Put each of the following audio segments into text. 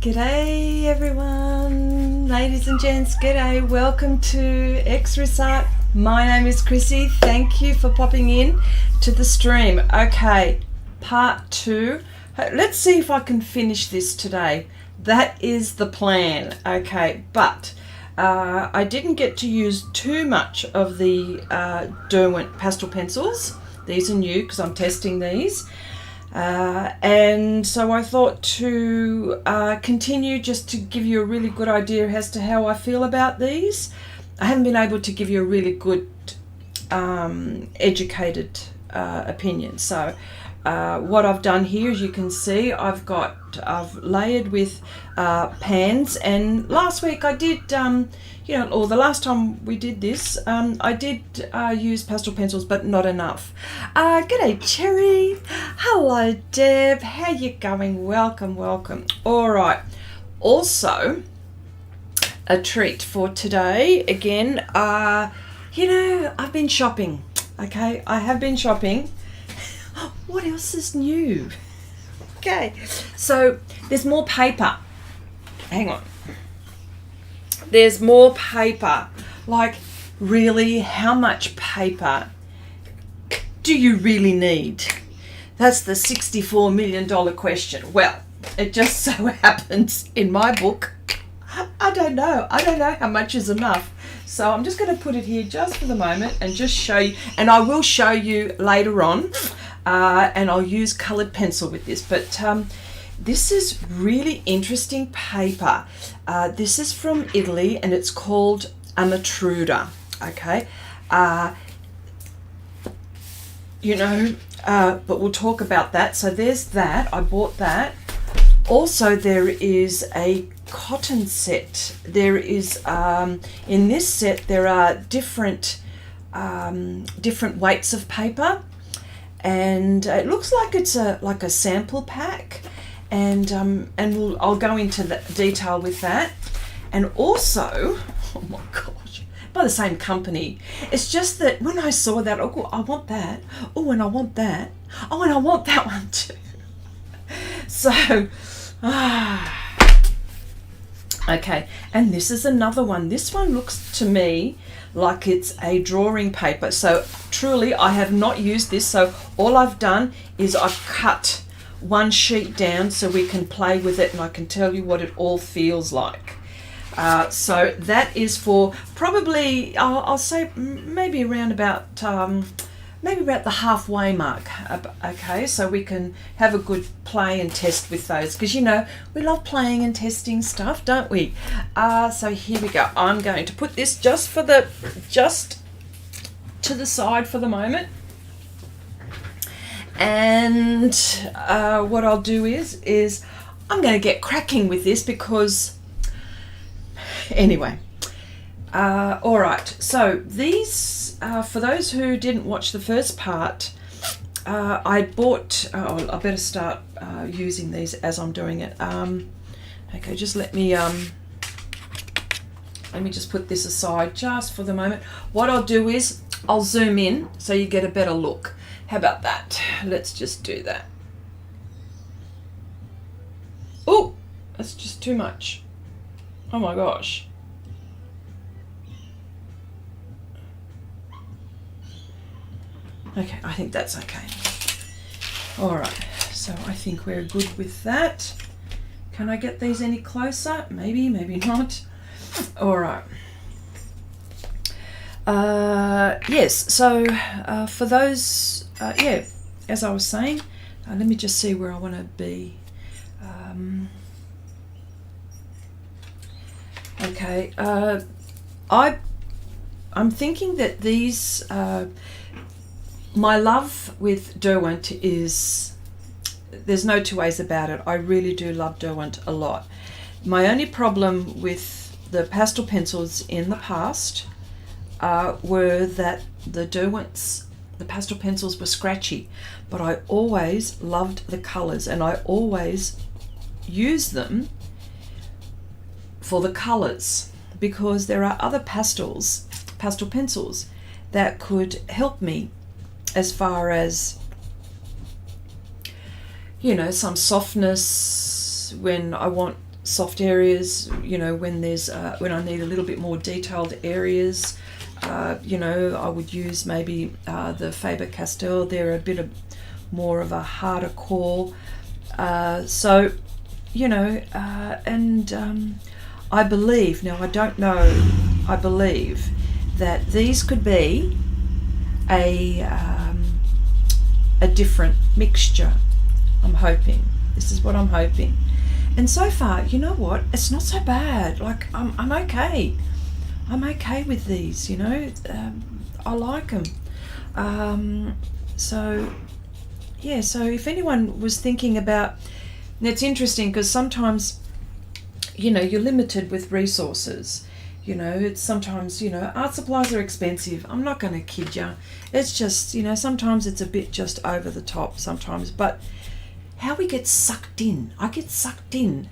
G'day everyone, ladies and gents, g'day, welcome to Xrissart. My name is Chrissy, thank you for popping in to the stream. Okay, part 2, let's see if I can finish this today. That is the plan, okay, but I didn't get to use too much of the Derwent Pastel Pencils. These are new because I'm testing these. And so I thought to continue just to give you a really good idea as to how I feel about these. I haven't been able to give you a really good educated opinion. So what I've done here, as you can see, I've layered with pans, and last week I did or the last time we did this, I did use pastel pencils, but not enough. G'day Cherry, hello Deb, how you going? Welcome. All right, also a treat for today again. I've been shopping. Okay, I have been shopping. What else is new? Okay, so there's more paper. Hang on. There's more paper. Like, really, how much paper do you really need? That's the $64 million question. Well, it just so happens in my book, I don't know how much is enough. So I'm just going to put it here just for the moment and just show you, and I will show you later on, and I'll use coloured pencil with this, but this is really interesting paper. This is from Italy and it's called an Intruder, okay? But we'll talk about that. So there's that, I bought that. Also there is a cotton set. There is, in this set there are different weights of paper, and it looks like it's like a sample pack. And I'll go into the detail with that. And also, oh my gosh, by the same company. It's just that when I saw that, oh, I want that. Oh, and I want that. Oh, and I want that one too. So, okay. And this is another one. This one looks to me like it's a drawing paper. So truly, I have not used this. So all I've done is I've cut one sheet down so we can play with it, and I can tell you what it all feels like. So that is for probably, I'll say maybe around about the halfway mark. Okay, so we can have a good play and test with those, because we love playing and testing stuff, don't we? So here we go. I'm going to put this just to the side for the moment. And what I'll do is I'm going to get cracking with this, because anyway, all right, so these for those who didn't watch the first part, I bought, I better start using these as I'm doing it. Okay, just let me just put this aside just for the moment. What I'll do is I'll zoom in so you get a better look. How about that? Let's just do that. Oh, that's just too much. Oh my gosh. Okay, I think that's okay. All right, so I think we're good with that. Can I get these any closer? Maybe, maybe not. All right. Yes, so for those, as I was saying, let me just see where I want to be. Okay, I'm thinking that these, my love with Derwent is, there's no two ways about it. I really do love Derwent a lot. My only problem with the pastel pencils in the past were that the pastel pencils were scratchy, but I always loved the colors, and I always used them for the colors, because there are other pastel pencils that could help me as far as, some softness when I want soft areas, you know, when there's when I need a little bit more detailed areas, you know, I would use maybe the Faber-Castell. They're a bit more of a harder core. So, you know, and I believe, now I don't know, I believe that these could be a different mixture. I'm hoping. This is what I'm hoping. And so far, you know what? It's not so bad. Like, I'm okay. I'm okay with these, you know. I like them. So, yeah, so if anyone was thinking about... And it's interesting because sometimes, you know, you're limited with resources. You know, it's sometimes, you know, art supplies are expensive. I'm not going to kid you. It's just, you know, sometimes it's a bit just over the top sometimes. But how we get sucked in. I get sucked in.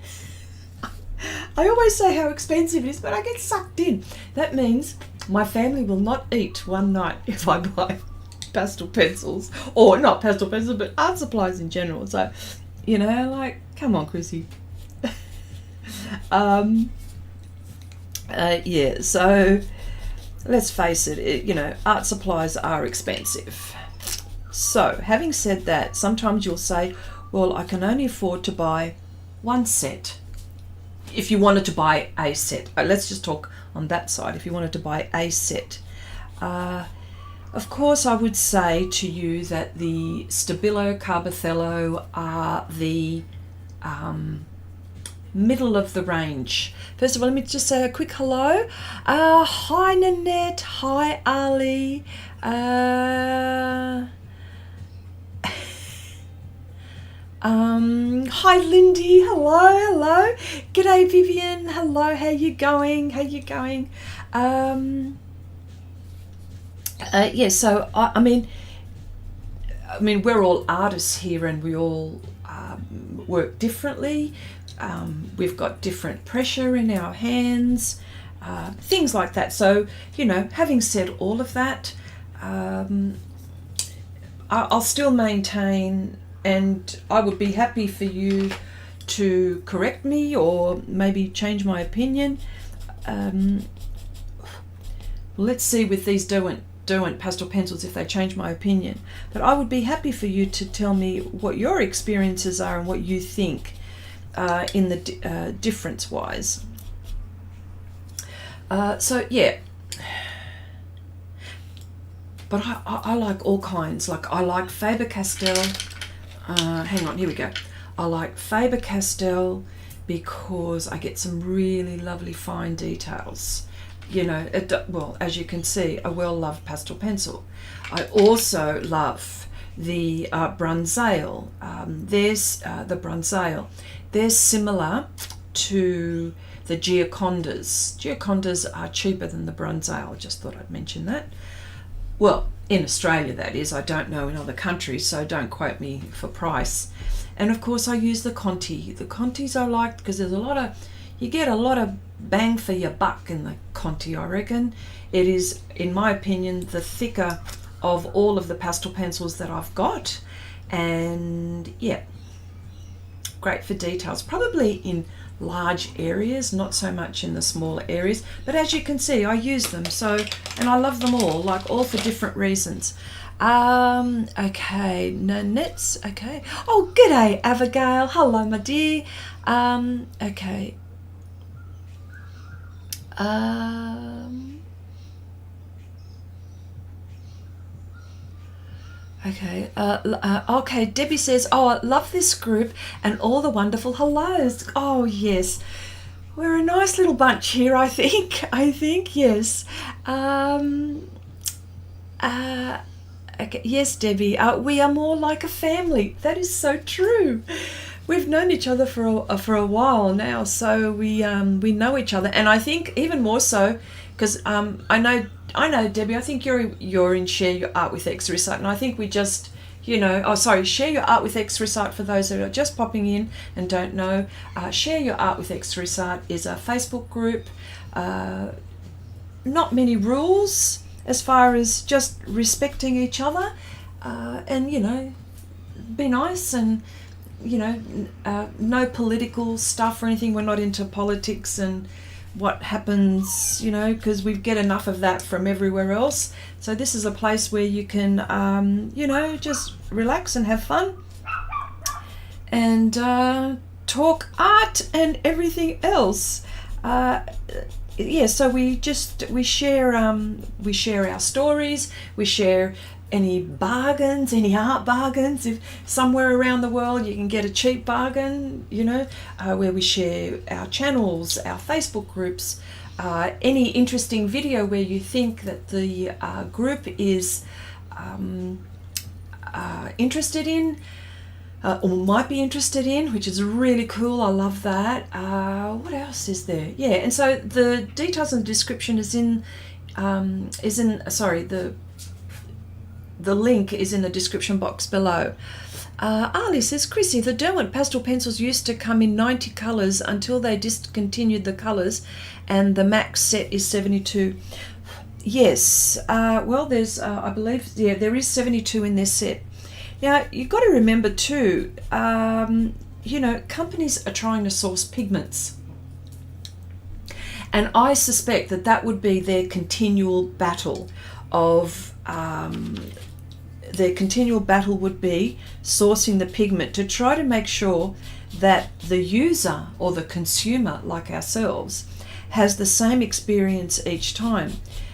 I always say how expensive it is, but I get sucked in. That means my family will not eat one night if I buy pastel pencils. Or not pastel pencils, but art supplies in general. So, you know, like, come on, Chrissy. Yeah, so let's face it, you know, art supplies are expensive. So, having said that, sometimes you'll say, well, I can only afford to buy one set. If you wanted to buy a set, let's just talk on that side. If you wanted to buy a set, of course, I would say to you that the Stabilo Carbothello are the middle of the range. First of all, let me just say a quick hello. Hi, Nanette. Hi, Ali. Hi, Lindy. Hello. G'day, Vivian. Hello. How you going? Yeah. So I mean, we're all artists here, and we all work differently. We've got different pressure in our hands, things like that. So, you know, having said all of that, I'll still maintain, and I would be happy for you to correct me or maybe change my opinion. Let's see with these Derwent Pastel Pencils if they change my opinion. But I would be happy for you to tell me what your experiences are and what you think in the difference-wise. So, yeah. But I like all kinds. Like, I like Faber-Castell. Hang on, here we go. I like Faber-Castell because I get some really lovely fine details. You know, well, as you can see, a well-loved pastel pencil. I also love the Brunsale. There's the Brunsale. They're similar to the Giocondas. Giocondas are cheaper than the Brunsale. Just thought I'd mention that. Well, in Australia, that is. I don't know in other countries, so don't quote me for price. And of course, I use the Conti. The Contis I like because there's you get a lot of bang for your buck in the Conti, I reckon. It is, in my opinion, the thicker of all of the pastel pencils that I've got. And yeah, great for details. Probably in large areas, not so much in the smaller areas. But as you can see, I use them. So, and I love them all, like all for different reasons. Okay, Nanette's, okay. Oh, g'day, Abigail. Hello, my dear. Okay. Okay, okay, Debbie says, oh, I love this group and all the wonderful hellos. Oh, yes. We're a nice little bunch here, I think. Yes. Okay, yes, Debbie, we are more like a family. That is so true. We've known each other for a while now, so we know each other, and I think even more so because I know Debbie. I think you're in Share Your Art with Xrissart, and I think we just, you know, Share Your Art with Xrissart for those that are just popping in and don't know. Share Your Art with Xrissart is a Facebook group. Not many rules as far as just respecting each other, and you know, be nice and no political stuff or anything. We're not into politics and what happens, because we get enough of that from everywhere else. So this is a place where you can, just relax and have fun and talk art and everything else. So we share our stories, we share any bargains, any art bargains. If somewhere around the world you can get a cheap bargain, where we share our channels, our Facebook groups, any interesting video where you think that the group is interested in, or might be interested in, which is really cool. I love that. What else is there? Yeah, and so the details and description the link is in the description box below. Ali says, Chrissy, the Derwent Pastel Pencils used to come in 90 colours until they discontinued the colours, and the max set is 72. Yes, well, there's, I believe, there is 72 in this set. Now, you've got to remember too, companies are trying to source pigments. And I suspect that would be their continual battle would be sourcing the pigment to try to make sure that the user or the consumer, like ourselves, has the same experience each time.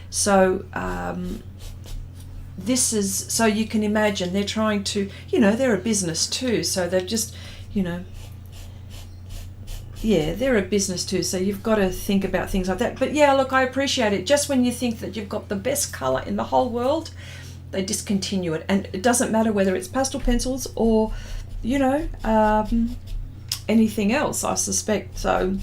So so you can imagine they're trying to, they're a business too, so they've just, they're a business too, so you've got to think about things like that. But yeah, look, I appreciate it. Just when you think that you've got the best colour in the whole world, they discontinue it. And it doesn't matter whether it's pastel pencils or, anything else, I suspect. So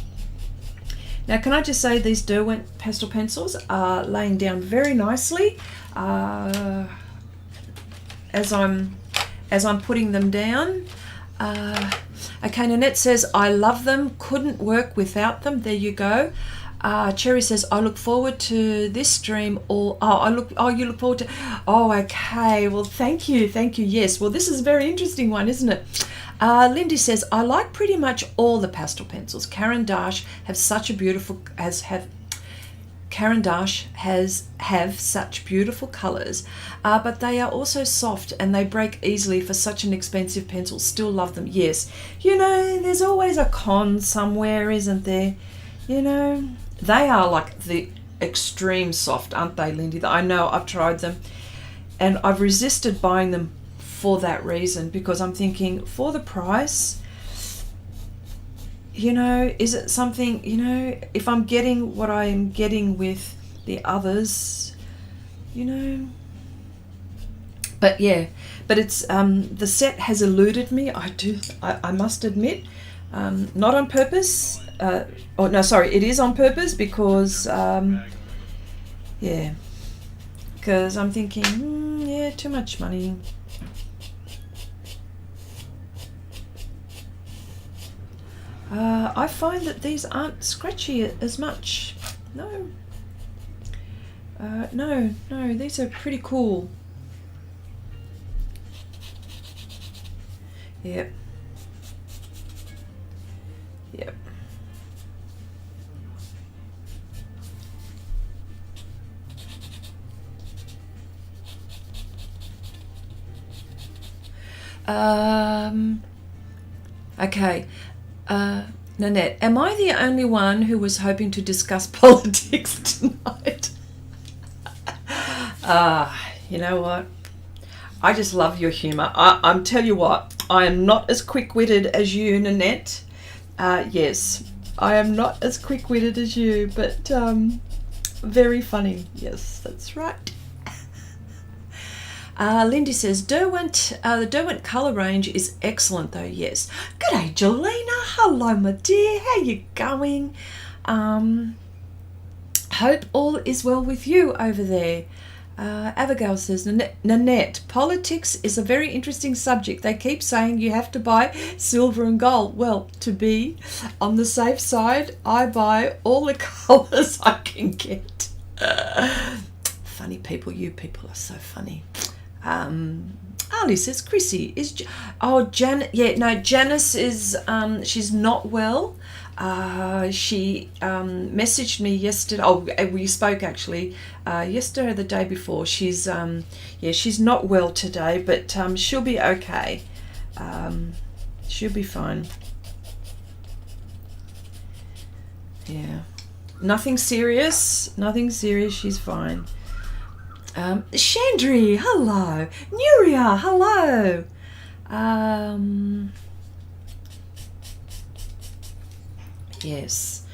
now, can I just say these Derwent Pastel Pencils are laying down very nicely as I'm putting them down. Okay, Nanette says, I love them, couldn't work without them. There you go. Cherry says, I look forward to this stream. You look forward to, okay, well, thank you, yes. Well, this is a very interesting one, isn't it? Lindy says, I like pretty much all the pastel pencils. Caran d'Ache have such beautiful colours, but they are also soft and they break easily for such an expensive pencil. Still love them. Yes, there's always a con somewhere, isn't there? They are like the extreme soft, aren't they, Lindy? I know, I've tried them and I've resisted buying them for that reason, because I'm thinking, for the price, is it something, if I'm getting what I am getting with the others, but it's the set has eluded me. I must admit, not on purpose. It is on purpose, because because I'm thinking, too much money. I find that these aren't scratchy as much. No, these are pretty cool. Yep. Okay. Nanette, am I the only one who was hoping to discuss politics tonight? You know what? I just love your humour. I'm tell you what, I am not as quick-witted as you, Nanette. Yes, I am not as quick-witted as you, but very funny. Yes, that's right. Lindy says, the Derwent colour range is excellent though, yes. G'day, Jelena. Hello, my dear. How you going? Hope all is well with you over there. Abigail says, Nanette, politics is a very interesting subject. They keep saying you have to buy silver and gold. Well, to be on the safe side, I buy all the colours I can get. Funny people. You people are so funny. Ali says Chrissy is. Janet. Yeah, no. Janice is. She's not well. She messaged me yesterday. Oh, we spoke actually yesterday or the day before. She's she's not well today, but she'll be okay. She'll be fine. Yeah, nothing serious. Nothing serious. She's fine. Chandri, hello. Nuria, hello. Yes.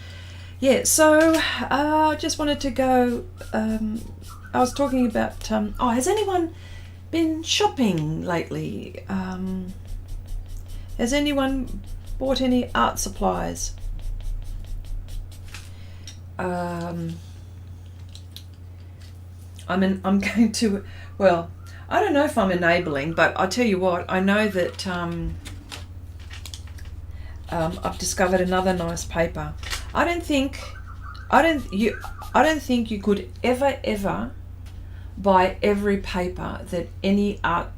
Yeah, so I just wanted to go, I was talking about, has anyone been shopping lately? Has anyone bought any art supplies? I'm going to, well, I don't know if I'm enabling, but I'll tell you what, I know that I've discovered another nice paper. I don't think you could ever buy every paper that any art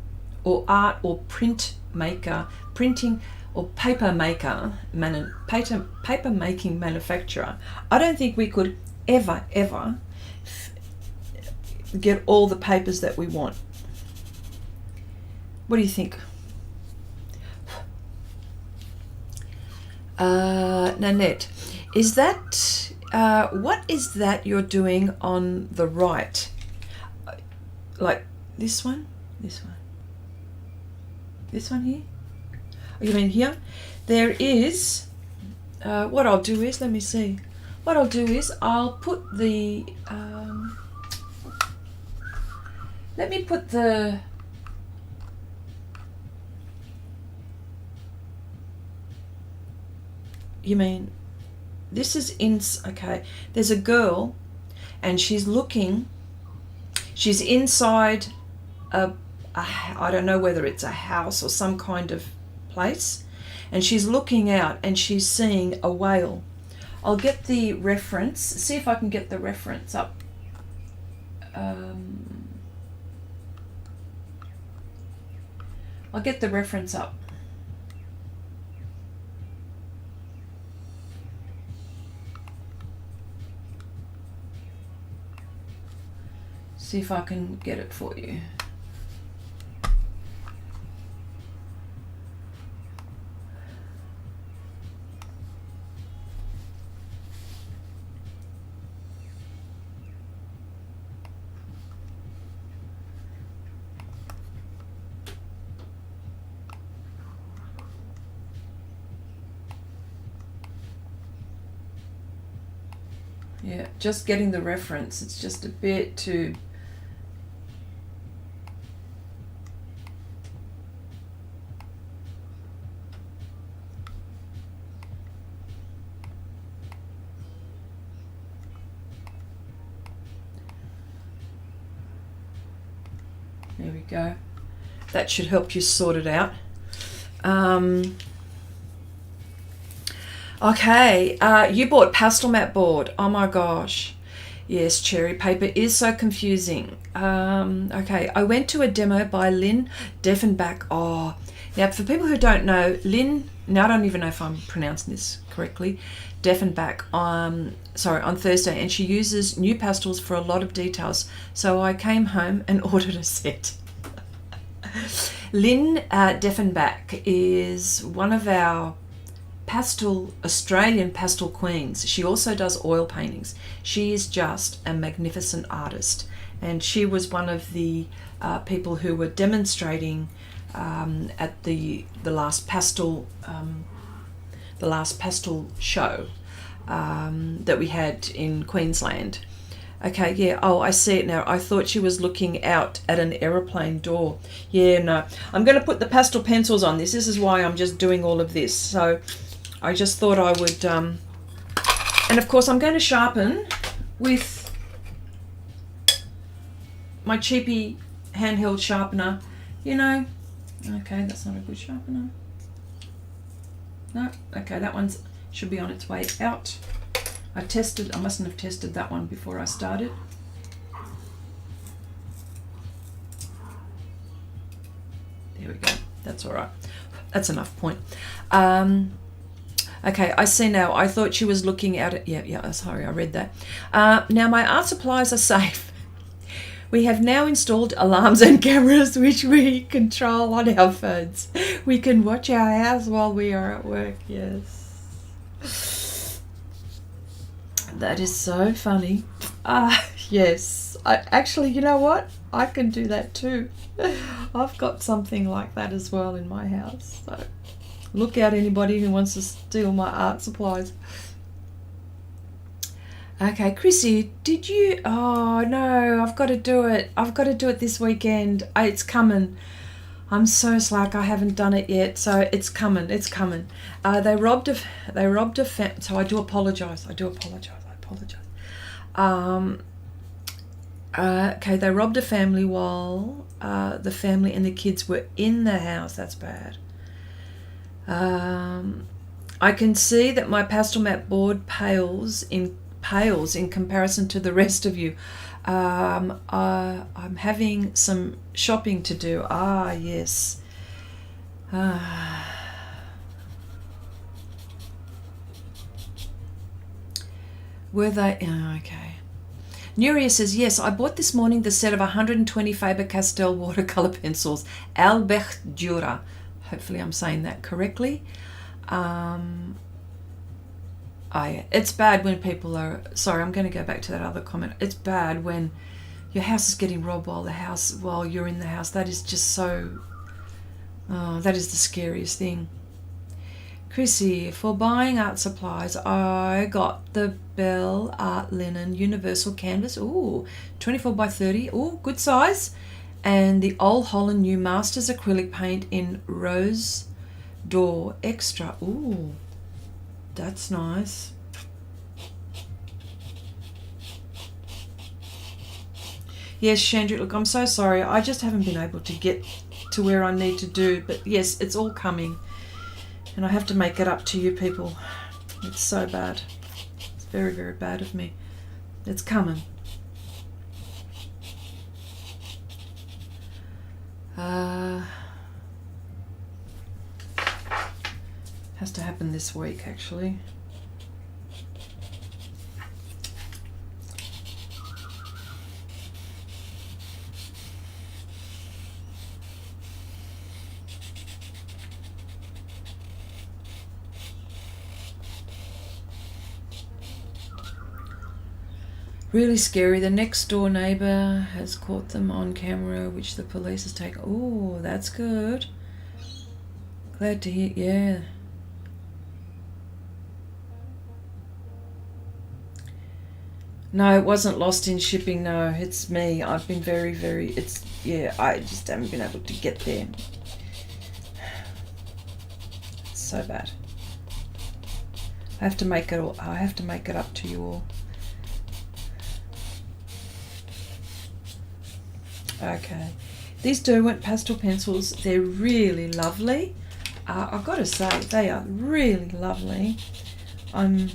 or print maker, printing or paper maker, paper making manufacturer. I don't think we could ever get all the papers that we want. What do you think? Nanette, is that what is that you're doing on the right? Like this one here? Oh, you mean here? There is. What I'll do is, let me see. What I'll do is I'll put the. Let me put the. You mean, this is okay, there's a girl and she's inside I don't know whether it's a house or some kind of place, and she's looking out and she's seeing a whale. I'll get the reference, see if I can get the reference up. I'll get the reference up. See if I can get it for you. Yeah, just getting the reference. It's just a bit too. There we go. That should help you sort it out. Okay, you bought Pastelmat board. Oh my gosh. Yes, cherry paper is so confusing. Okay, I went to a demo by Lynn Deffenbach. Oh, now for people who don't know, Lynn, now I don't even know if I'm pronouncing this correctly, Deffenbach, on Thursday, and she uses new pastels for a lot of details. So I came home and ordered a set. Lynn Deffenbach is one of our Australian pastel queens. She also does oil paintings. She is just a magnificent artist, and she was one of the people who were demonstrating at the last pastel show that we had in Queensland. Okay, yeah, oh, I see it now. I thought she was looking out at an aeroplane door. Yeah, no, I'm going to put the pastel pencils on this. This is why I'm just doing all of this. So I just thought I would, and of course I'm going to sharpen with my cheapy handheld sharpener, you know. Okay, that's not a good sharpener. No, okay, that one should be on its way out. I mustn't have tested that one before I started. There we go. That's all right. That's enough point. Okay, I see now. I thought she was looking at it. Yeah, sorry, I read that. Now my art supplies are safe. We have now installed alarms and cameras which we control on our phones. We can watch our house while we are at work. Yes. That is so funny. Yes. Actually, you know what? I can do that too. I've got something like that as well in my house. So look out, anybody who wants to steal my art supplies. Okay, Chrissy, did you... Oh, no, I've got to do it. I've got to do it this weekend. It's coming. I'm so slack. I haven't done it yet, so it's coming. It's coming. They robbed a so I do apologise. I apologise. Okay, they robbed a family while the family and the kids were in the house. That's bad. I can see that my Pastelmat board pales in comparison to the rest of you. I'm having some shopping to do. Yes. Were they? Okay. Nuria says, yes, I bought this morning the set of 120 Faber-Castell watercolour pencils, Albert Dürer. Hopefully I'm saying that correctly. It's bad when people are... Sorry, I'm going to go back to that other comment. It's bad when your house is getting robbed while you're in the house. That is just so... that is the scariest thing. Chrissy, for buying art supplies, I got the Bell Art Linen Universal Canvas. Ooh, 24 by 30. Ooh, good size. And the Old Holland New Masters Acrylic Paint in Rose D'Or Extra. Ooh, that's nice. Yes, Chandra, look, I'm so sorry. I just haven't been able to get to where I need to do. But yes, it's all coming. And I have to make it up to you people. It's so bad. It's very, very bad of me. It's coming. Has to happen this week, actually. Really scary. The next door neighbour has caught them on camera, which the police has taken. Oh, that's good. Glad to hear. Yeah. No, it wasn't lost in shipping. No, it's me. I've been very, very... I just haven't been able to get there. It's so bad. I have to make it up to you all. Okay, these Derwent Pastel Pencils, they're really lovely. I've got to say, they are really lovely. I'm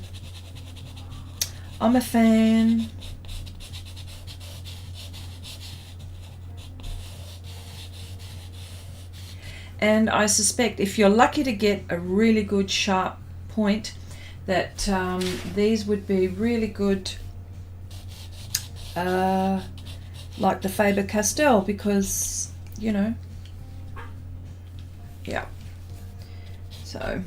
a fan. And I suspect if you're lucky to get a really good sharp point, that these would be really good like the Faber-Castell, because, you know, yeah. So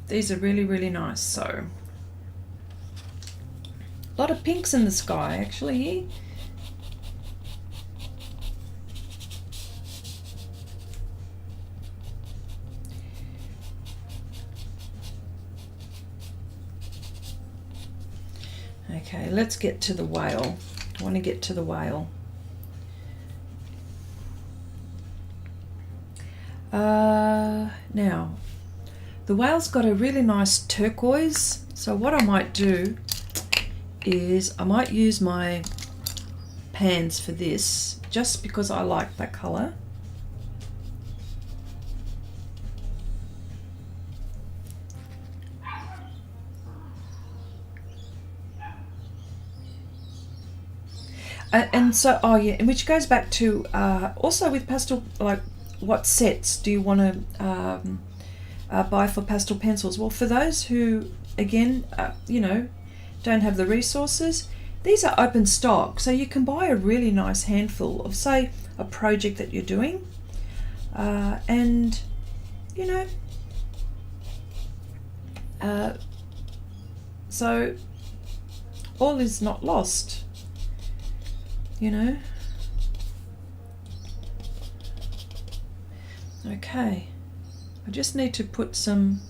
these are really, really nice. So a lot of pinks in the sky actually here. Okay, let's get to the whale. I want to get to the whale. Now, the whale's got a really nice turquoise. So what I might do is I might use my pans for this, just because I like that colour. And so, oh yeah, which goes back to also with pastel, like what sets do you want to buy for pastel pencils? Well, for those who, again, you know, don't have the resources, these are open stock, so you can buy a really nice handful of, say, a project that you're doing, and you know, so all is not lost, you know. Okay, I just need to put some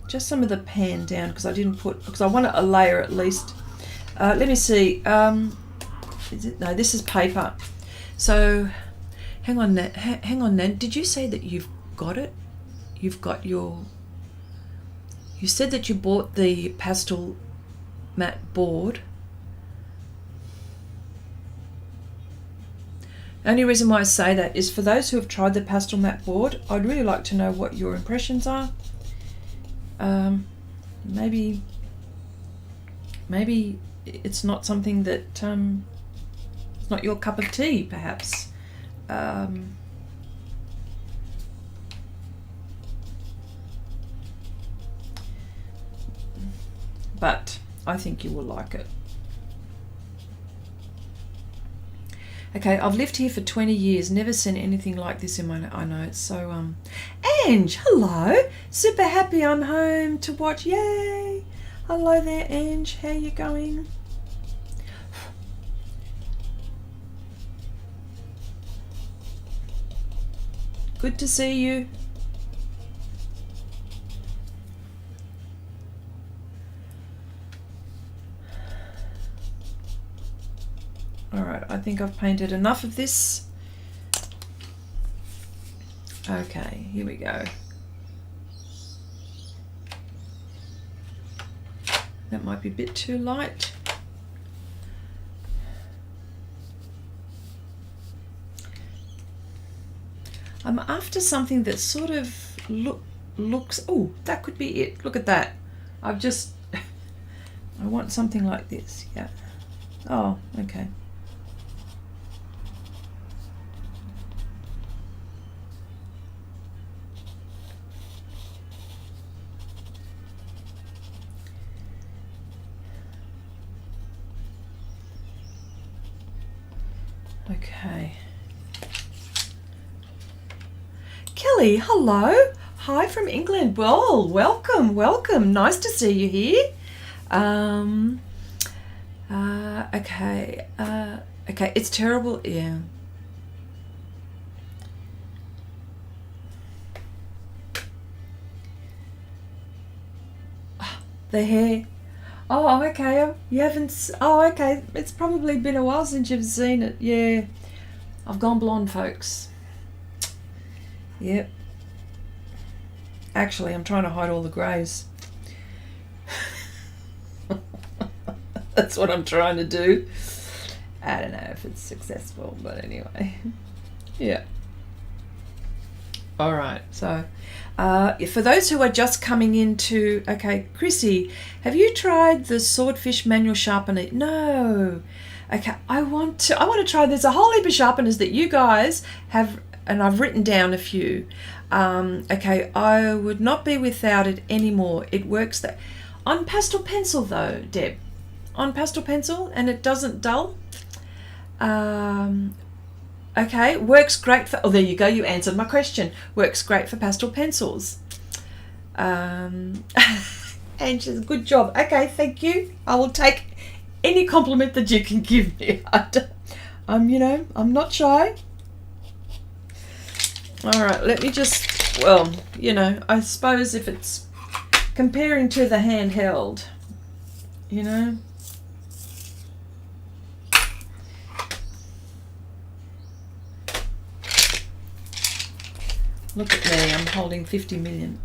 just some of the pan down, because I didn't put, because I want a layer at least. Let me see, is it, no, this is paper. So hang on, Nan, did you say that you've got it? You've got your, you said that you bought the Pastelmat board. The only reason why I say that is for those who have tried the Pastelmat board, I'd really like to know what your impressions are. Maybe it's not something that it's not your cup of tea, perhaps. But I think you will like it. Okay, I've lived here for 20 years, never seen anything like this in my, I know, it's so, Ange, hello, super happy I'm home to watch, yay, hello there, Ange, how you going? Good to see you. Alright, I think I've painted enough of this. Okay, here we go. That might be a bit too light. I'm after something that sort of looks, oh, that could be it. Look at that. I've just, I want something like this, yeah. Oh, okay. Okay. Kelly, hello. Hi from England. Well, welcome, welcome. Nice to see you here. Okay. Okay, it's terrible. Yeah. The hair. Oh, okay. You haven't. Oh, okay. It's probably been a while since you've seen it. Yeah. I've gone blonde, folks. Yep. Actually, I'm trying to hide all the greys. That's what I'm trying to do. I don't know if it's successful, but anyway. Yeah. All right. So, for those who are just coming into, okay, Chrissy, have you tried the Swordfish manual sharpener? No. Okay, I want to try. There's a whole heap of sharpeners that you guys have, and I've written down a few. Okay, I would not be without it anymore. It works that on pastel pencil though, Deb. On pastel pencil, and it doesn't dull. Okay, works great for, oh, there you go, you answered my question. Works great for pastel pencils. And she's, good job. Okay, thank you. I will take any compliment that you can give me. You know, I'm not shy. All right, let me just, well, you know, I suppose if it's comparing to the handheld, you know. Look at me, I'm holding 50 million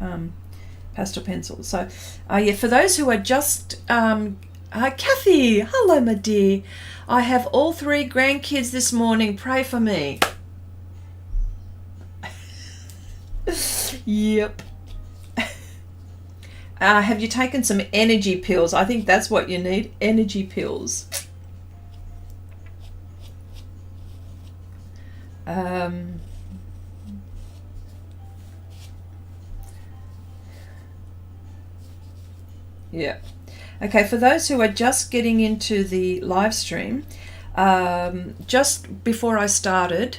pastel pencils. So, yeah, for those who are just, Kathy, hello, my dear. I have all 3 grandkids this morning. Pray for me. Yep. Have you taken some energy pills? I think that's what you need, energy pills. Yeah. Okay, for those who are just getting into the live stream, just before I started,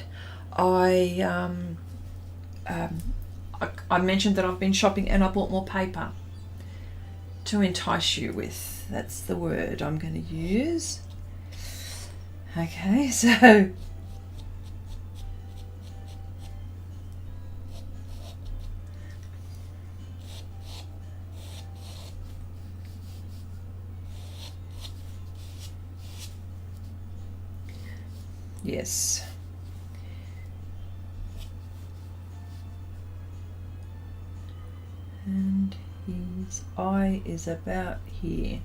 I mentioned that I've been shopping and I bought more paper to entice you with. That's the word I'm going to use. Okay, so yes. And his eye is about here.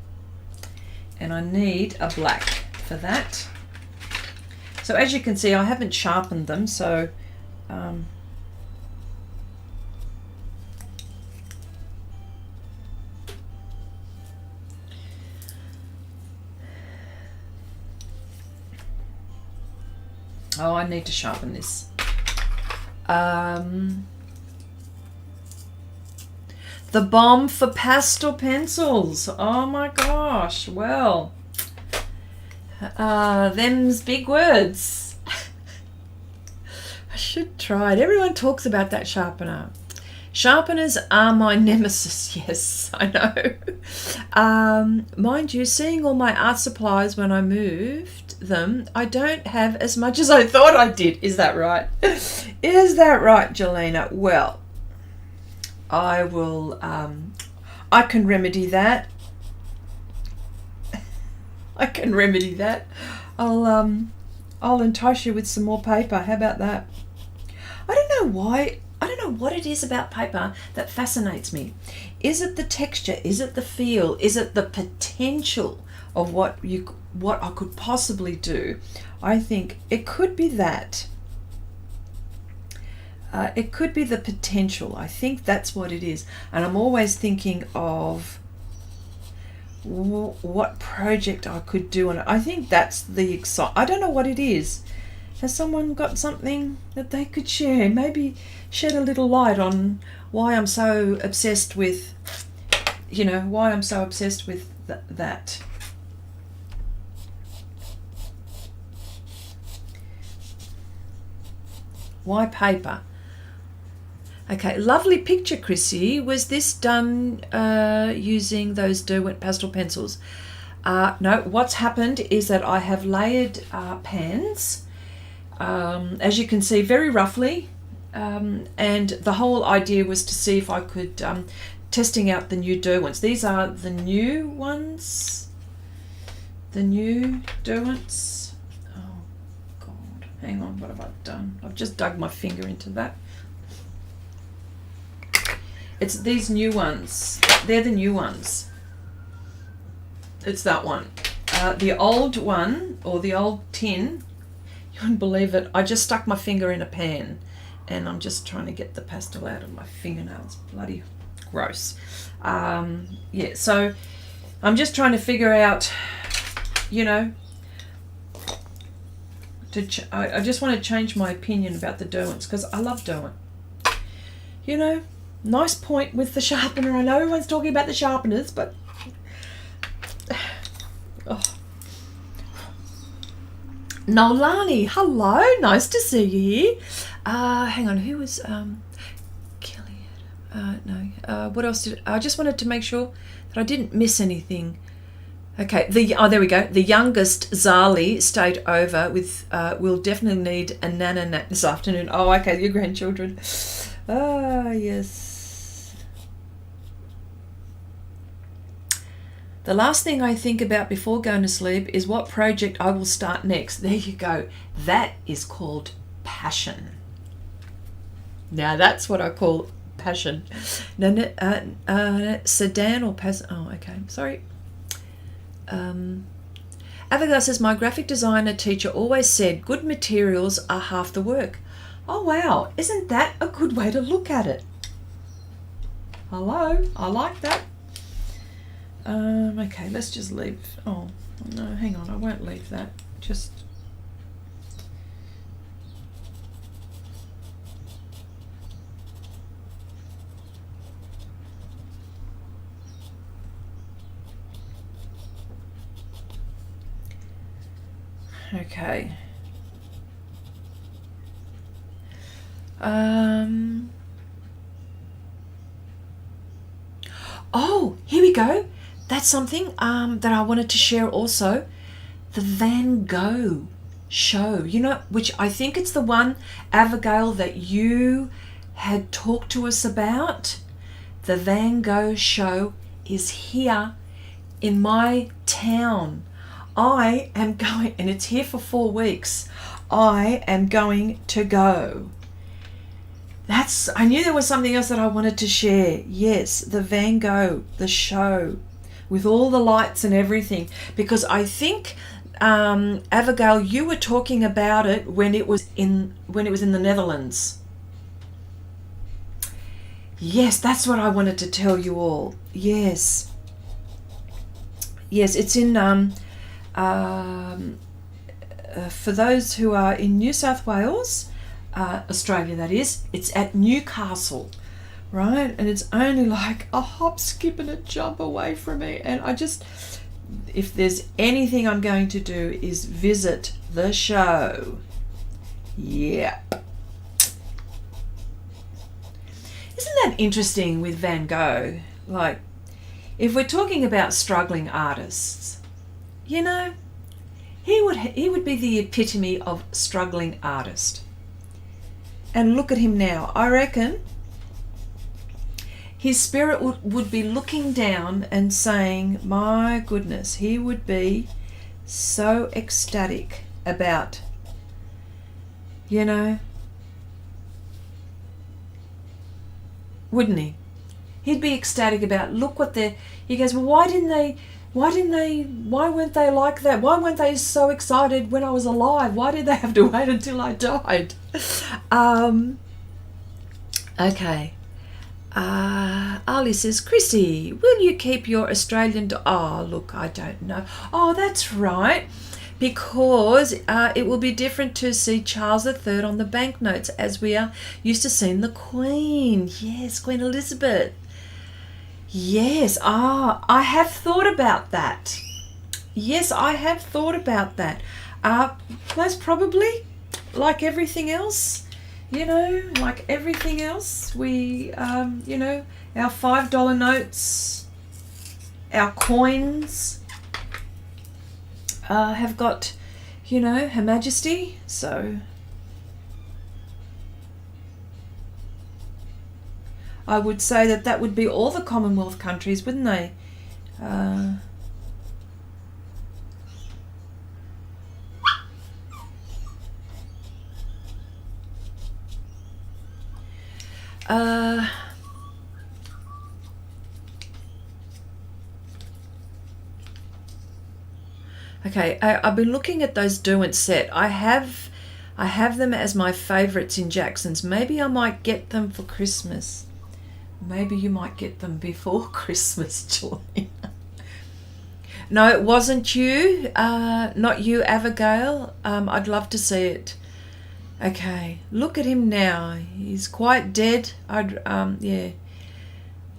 And I need a black for that. So as you can see, I haven't sharpened them, so oh, I need to sharpen this. The bomb for pastel pencils. Oh my gosh. Well, them's big words. I should try it. Everyone talks about that sharpener. Sharpeners are my nemesis. Yes, I know. Mind you, seeing all my art supplies when I moved them, I don't have as much as I thought I did. Is that right? Is that right, Jelena? Well, I will, I can remedy that. I can remedy that. I'll entice you with some more paper. How about that? I don't know why. I don't know what it is about paper that fascinates me. Is it the texture? Is it the feel? Is it the potential of what I could possibly do? I think it could be that. It could be the potential. I think that's what it is. And I'm always thinking of what project I could do on it. I think that's the excitement. I don't know what it is. Has someone got something that they could share? Maybe shed a little light on why I'm so obsessed with, you know, why I'm so obsessed with that. Why paper? Okay, lovely picture, Chrissy. Was this done using those Derwent Pastel Pencils? No, what's happened is that I have layered pans, as you can see, very roughly, and the whole idea was to see if I could, testing out the new Derwents. These are the new ones, the new Derwents. Oh, God, hang on, what have I done? I've just dug my finger into that. It's these new ones. They're the new ones. It's that one. The old one, or the old tin, you wouldn't believe it. I just stuck my finger in a pan and I'm just trying to get the pastel out of my fingernails. Bloody gross. Yeah, so I'm just trying to figure out, you know, I just want to change my opinion about the Derwents because I love Derwent. You know, nice point with the sharpener. I know everyone's talking about the sharpeners, but oh. Nolani, hello, nice to see you here. Hang on, who was Killian? No. What else did I just wanted to make sure that I didn't miss anything. Okay, there we go. The youngest Zali stayed over with. We'll definitely need a nana nap this afternoon. Oh, okay, your grandchildren. Ah, yes. The last thing I think about before going to sleep is what project I will start next. There you go. That is called passion. Now that's what I call passion. Sedan or passion. Oh, okay. Sorry. Abigail says, my graphic designer teacher always said good materials are half the work. Oh, wow. Isn't that a good way to look at it? Hello. I like that. Okay, let's just leave. Oh, no, hang on. I won't leave that. Just... Okay. Oh, here we go. That's something that I wanted to share also. The Van Gogh show, you know, which I think it's the one, Abigail, that you had talked to us about. The Van Gogh show is here in my town. I am going, and it's here for 4 weeks. I am going to go. I knew there was something else that I wanted to share. Yes, the Van Gogh, the show, with all the lights and everything. Because I think, Abigail, you were talking about it when it was in the Netherlands. Yes, that's what I wanted to tell you all. Yes. Yes, it's in, for those who are in New South Wales, Australia that is, it's at Newcastle, right? And it's only like a hop, skip and a jump away from me. And I just, if there's anything I'm going to do is visit the show. Yep. Isn't that interesting with Van Gogh? Like, if we're talking about struggling artists, you know, he would be the epitome of struggling artist. And look at him now. I reckon his spirit would be looking down and saying, my goodness, he would be so ecstatic about, you know, wouldn't he? He'd be ecstatic about, look what he goes, well, why weren't they like that? Why weren't they so excited when I was alive? Why did they have to wait until I died? Okay. Ali says, Chrissy, will you keep your Australian oh, look, I don't know. Oh, that's right. Because it will be different to see Charles III on the banknotes as we are used to seeing the Queen. Yes, Queen Elizabeth. Yes, I have thought about that. Yes, I have thought about that. Most probably, like everything else, you know, like everything else, we, you know, our $5 notes, our coins have got, you know, Her Majesty, so I would say that would be all the Commonwealth countries, wouldn't they? Okay, I've been looking at those Derwent set. I have them as my favourites in Jackson's. Maybe I might get them for Christmas. Maybe you might get them before Christmas, Julie. No, it wasn't you. Not you, Abigail. I'd love to see it. Okay, look at him now. He's quite dead. Yeah.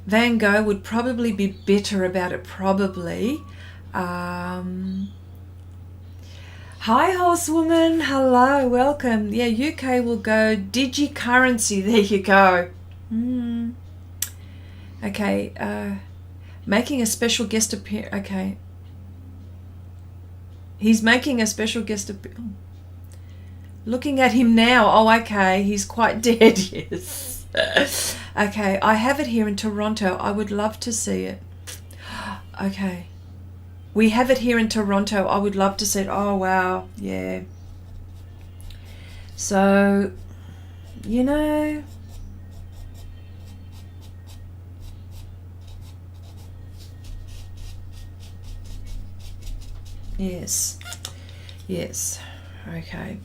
Van Gogh would probably be bitter about it, probably. Hi, horsewoman. Hello, welcome. Yeah, UK will go digicurrency. There you go. Okay, making a special guest appearance. Okay. He's making a special guest appearance. Looking at him now. Oh, okay. He's quite dead, yes. Okay, I have it here in Toronto. I would love to see it. Okay. We have it here in Toronto. I would love to see it. Oh, wow. Yeah. So, you know, yes. Yes. Okay.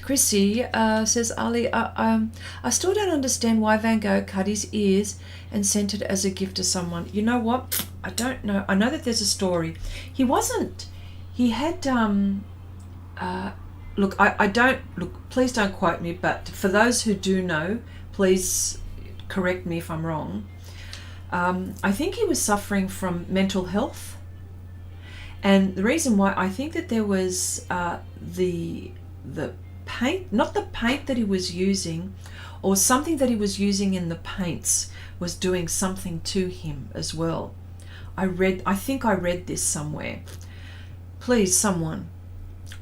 Chrissy says, Ali, I still don't understand why Van Gogh cut his ears and sent it as a gift to someone. You know what? I don't know. I know that there's a story. He had, look, I don't, look, please don't quote me, but for those who do know, please correct me if I'm wrong. I think he was suffering from mental health. And the reason why, I think that there was the paint, not the paint that he was using, or something that he was using in the paints was doing something to him as well. I think I read this somewhere. Please, someone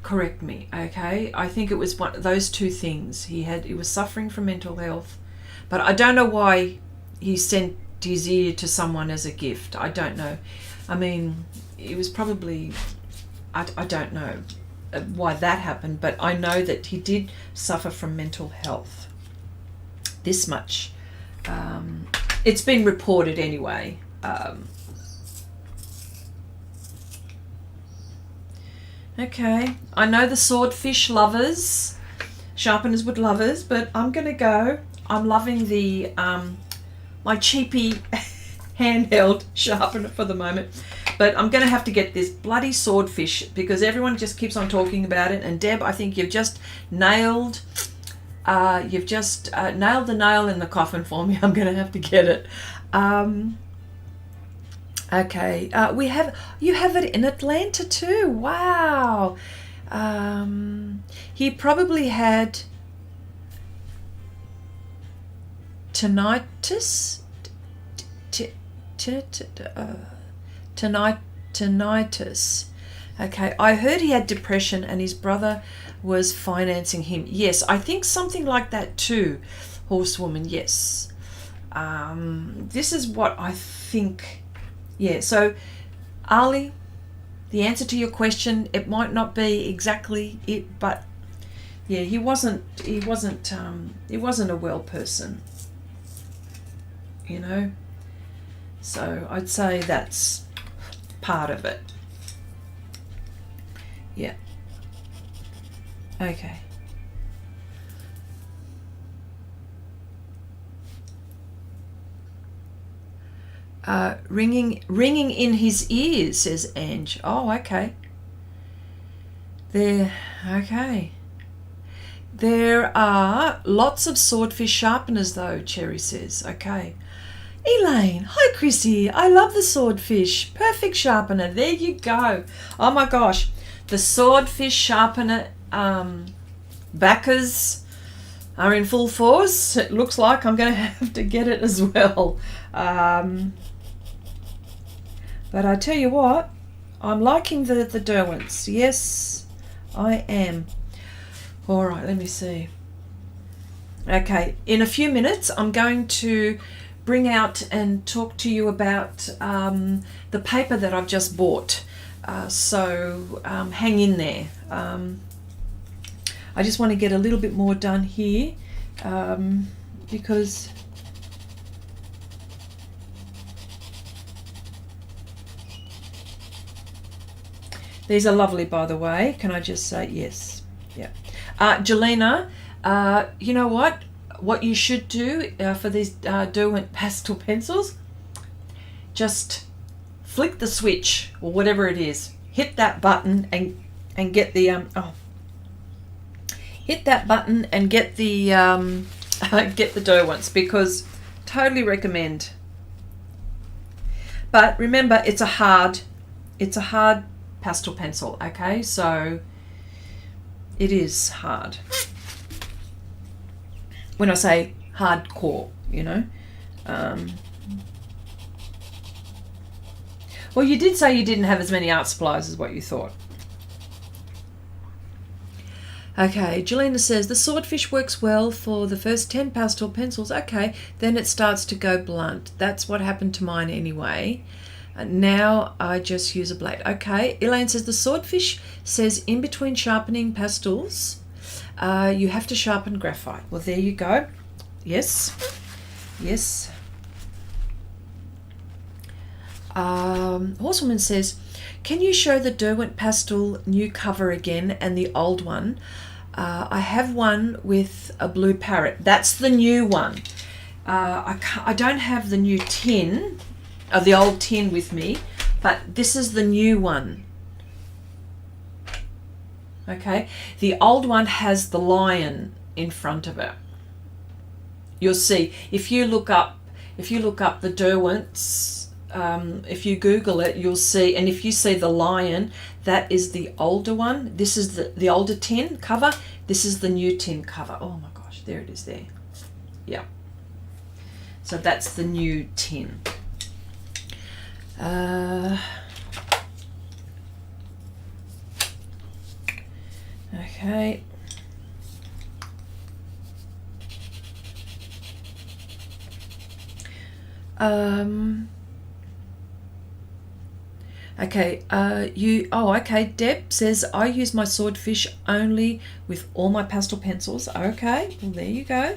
correct me, okay? I think it was one of those two things. He was suffering from mental health, but I don't know why he sent his ear to someone as a gift. I don't know. I mean, it was probably, I don't know why that happened, but I know that he did suffer from mental health. This much. It's been reported anyway. Okay, I know the swordfish lovers, sharpeners would lovers, but I'm going to go. I'm loving the my cheapy handheld sharpener for the moment. But I'm going to have to get this bloody swordfish because everyone just keeps on talking about it. And Deb, I think you've just nailed the nail in the coffin for me. I'm going to have to get it. Okay, you have it in Atlanta too. Wow. He probably had tinnitus. Tinnitus. Okay, I heard he had depression and his brother was financing him. Yes, I think something like that too, horsewoman. Yes. This is what I think. Yeah, so Ali, the answer to your question, it might not be exactly it, but yeah, he wasn't a well person, you know. So I'd say that's part of it. Yeah. Okay. Ringing in his ears, says Ange. Oh, okay. Okay. There are lots of swordfish sharpeners though, Cherry says. Okay. Elaine, hi Chrissy, I love the swordfish. Perfect sharpener, there you go. Oh my gosh, the swordfish sharpener backers are in full force. It looks like I'm going to have to get it as well. But I tell you what, I'm liking the Derwents. Yes, I am. All right, let me see. Okay, in a few minutes, I'm going to bring out and talk to you about the paper that I've just bought. So hang in there. I just want to get a little bit more done here because these are lovely, by the way. Can I just say yes? Yeah. Jelena, you know what? What you should do for these Derwent Pastel Pencils, just flick the switch or whatever it is. Hit that button and get the hit that button and get the get the Derwents, because totally recommend. But remember, it's a hard pastel pencil. Okay, so it is hard. When I say hardcore, you know. Well, you did say you didn't have as many art supplies as what you thought. Okay, Jelena says, the swordfish works well for the first 10 pastel pencils. Okay, then it starts to go blunt. That's what happened to mine anyway. Now I just use a blade. Okay, Elaine says, the swordfish says in between sharpening pastels, you have to sharpen graphite. Well, there you go. Yes. Yes. Horsewoman says, can you show the Derwent Pastel new cover again and the old one? I have one with a blue parrot. That's the new one. I don't have the new tin, the old tin with me, but this is the new one. Okay, the old one has the lion in front of it. You'll see if you look up the Derwents. If you Google it, you'll see, and if you see the lion, that is the older one. This is the older tin cover. This is the new tin cover. Oh my gosh, there it is there. Yeah. So that's the new tin. Okay. Okay, okay, Deb says, I use my swordfish only with all my pastel pencils. Okay, well, there you go.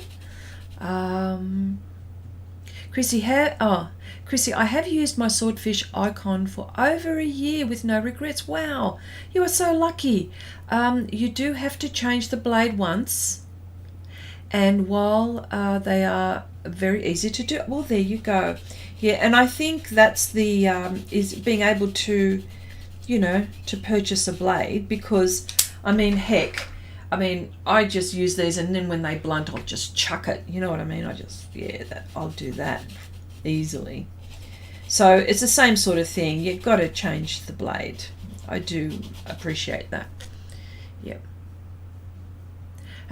Chrissy, I have used my swordfish icon for over a year with no regrets. Wow, you are so lucky. You do have to change the blade once, and while they are very easy to do, well, there you go. Yeah, and I think that's the is being able to, you know, to purchase a blade, because I mean, heck, I mean, I just use these, and then when they blunt, I'll just chuck it. You know what I mean? I'll do that easily. So it's the same sort of thing. You've got to change the blade. I do appreciate that. Yep.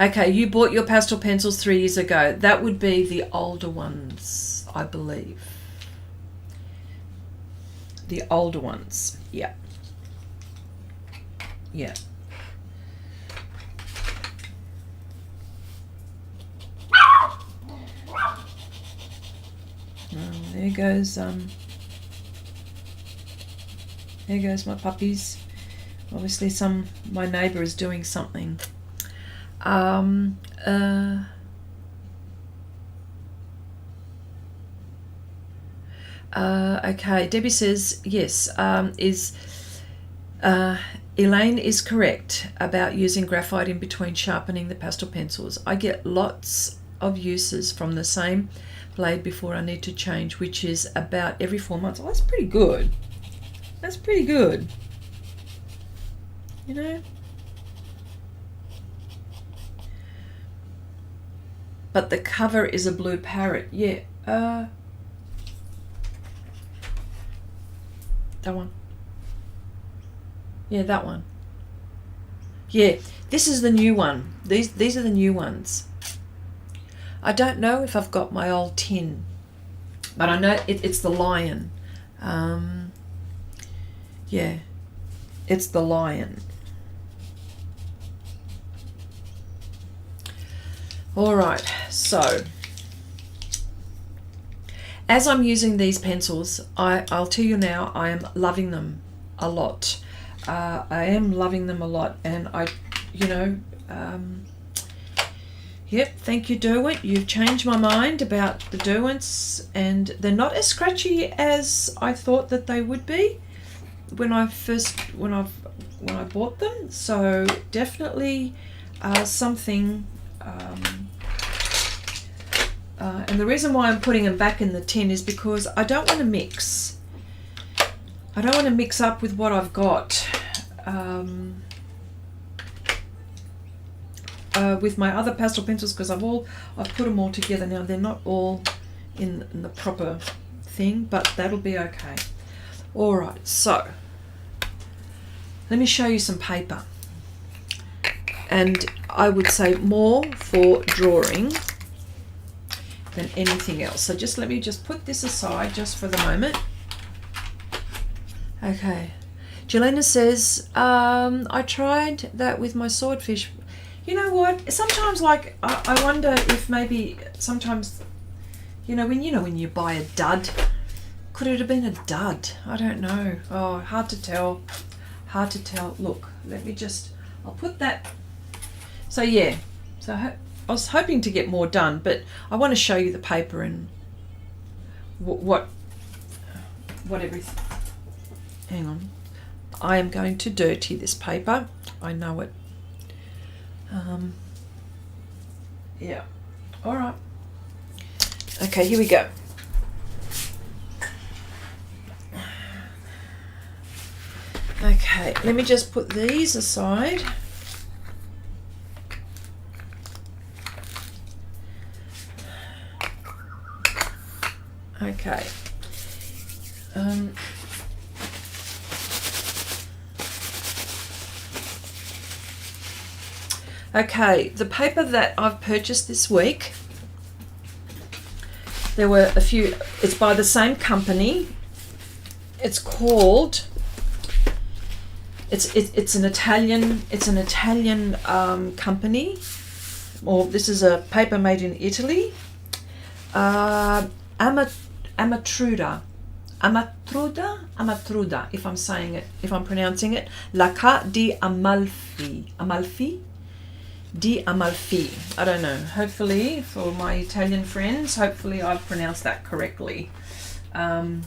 Okay, you bought your pastel pencils 3 years ago. That would be the older ones, I believe. The older ones, yeah. Yeah. There goes my puppies. Obviously my neighbour is doing something. Okay, Debbie says yes. Elaine is correct about using graphite in between sharpening the pastel pencils. I get lots of uses from the same blade before I need to change, which is about every 4 months. Oh, that's pretty good. That's pretty good. You know? But the cover is a blue parrot. Yeah. That one. Yeah, that one. Yeah, this is the new one. These are the new ones. I don't know if I've got my old tin, but I know it's the lion. Yeah, it's the lion. All right, so as I'm using these pencils, I'll tell you now, I am loving them a lot. I am loving them a lot, and yep, thank you, Derwent. You've changed my mind about the Derwents, and they're not as scratchy as I thought that they would be when I bought them. So definitely something. And the reason why I'm putting them back in the tin is because I don't want to mix. I don't want to mix up with what I've got with my other pastel pencils, because I've put them all together now. They're not all in the proper thing, but that'll be okay. All right, so let me show you some paper, and I would say more for drawing than anything else. So let me put this aside just for the moment. Okay, Jelena says, I tried that with my swordfish. You know what? Sometimes, like, I wonder if maybe sometimes, when you buy a dud, could it have been a dud? I don't know. Oh, hard to tell. Hard to tell. Look, I'll put that. So yeah, I was hoping to get more done, but I want to show you the paper and what what everything. Hang on. I am going to dirty this paper. I know it. Yeah. All right. Okay, here we go. Okay, let me just put these aside. Okay. Okay, the paper that I've purchased this week, there were a few, it's by the same company. It's called, it's an Italian company, or this is a paper made in Italy. Amatruda, if I'm saying it, if I'm pronouncing it. Lacca di Amalfi. Di Amalfi. I don't know. Hopefully, for my Italian friends, hopefully I've pronounced that correctly. Okay.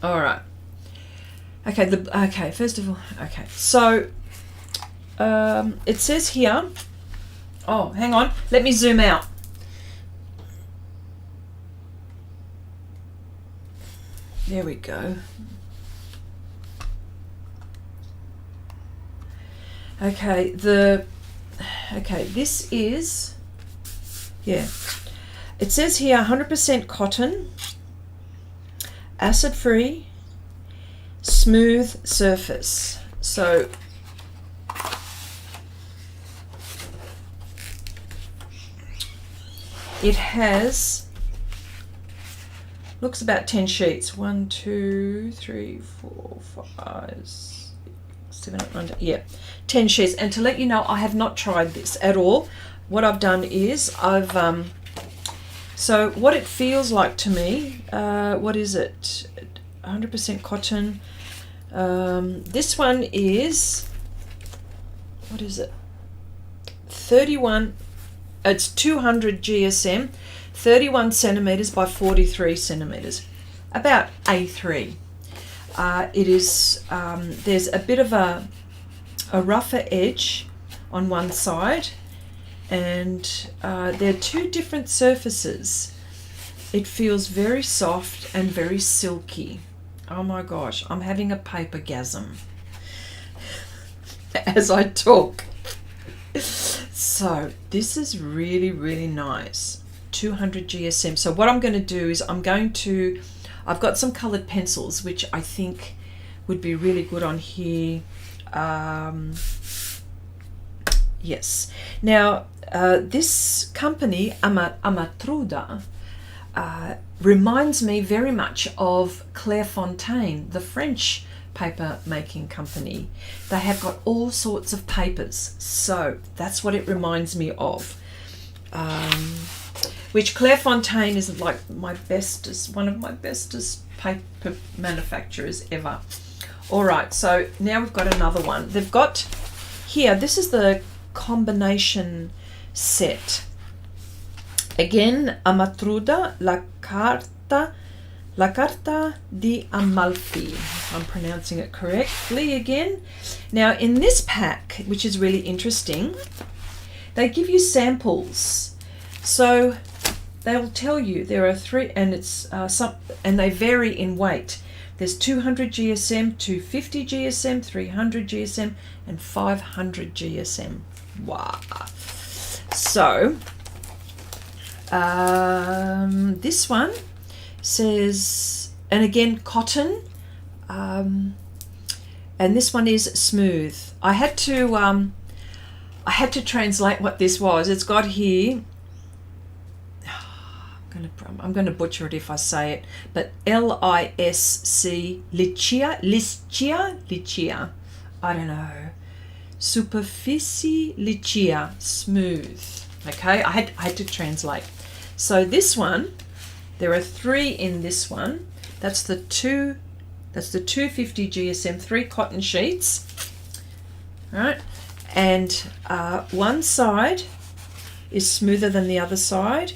All right. Okay. First of all, okay. So it says here. Oh, hang on. Let me zoom out. There we go. Okay, this is, yeah. It says here 100% cotton, acid-free, smooth surface. So it has, looks about 10 sheets. 1, 2, 3, 4, 5, 6, 7, 8, 9, 10. Yeah, 10 sheets. And to let you know, I have not tried this at all. What I've done is I've so what it feels like to me, what is it? 100% cotton. This one is, what is it? 31. It's 200 GSM. 31 centimeters by 43 centimeters, about A3. It is, there's a bit of a rougher edge on one side, and there are two different surfaces. It feels very soft and very silky. Oh my gosh, I'm having a papergasm as I talk. So this is really, really nice. 200 GSM. So what I'm going to do is I've got some colored pencils which I think would be really good on here. Yes. Now this company Amatruda reminds me very much of Clairefontaine, the French paper making company. They have got all sorts of papers, so that's what it reminds me of. Which Clairefontaine is like one of my bestest paper manufacturers ever. All right, so now we've got another one. They've got here, this is the combination set. Again, Amatruda, La Carta di Amalfi, if I'm pronouncing it correctly again. Now in this pack, which is really interesting, they give you samples. So they will tell you there are 3, and it's and they vary in weight. There's 200 GSM, 250 GSM, 300 GSM, and 500 GSM. Wow. So this one says, and again cotton, and this one is smooth. I had to translate what this was. It's got here, I'm going to butcher it if I say it, but LISC, licia, I don't know, superficie licia, smooth. Okay, I had to translate. So this one, there are 3 in this one. That's the 250 GSM, 3 cotton sheets. All right, and one side is smoother than the other side.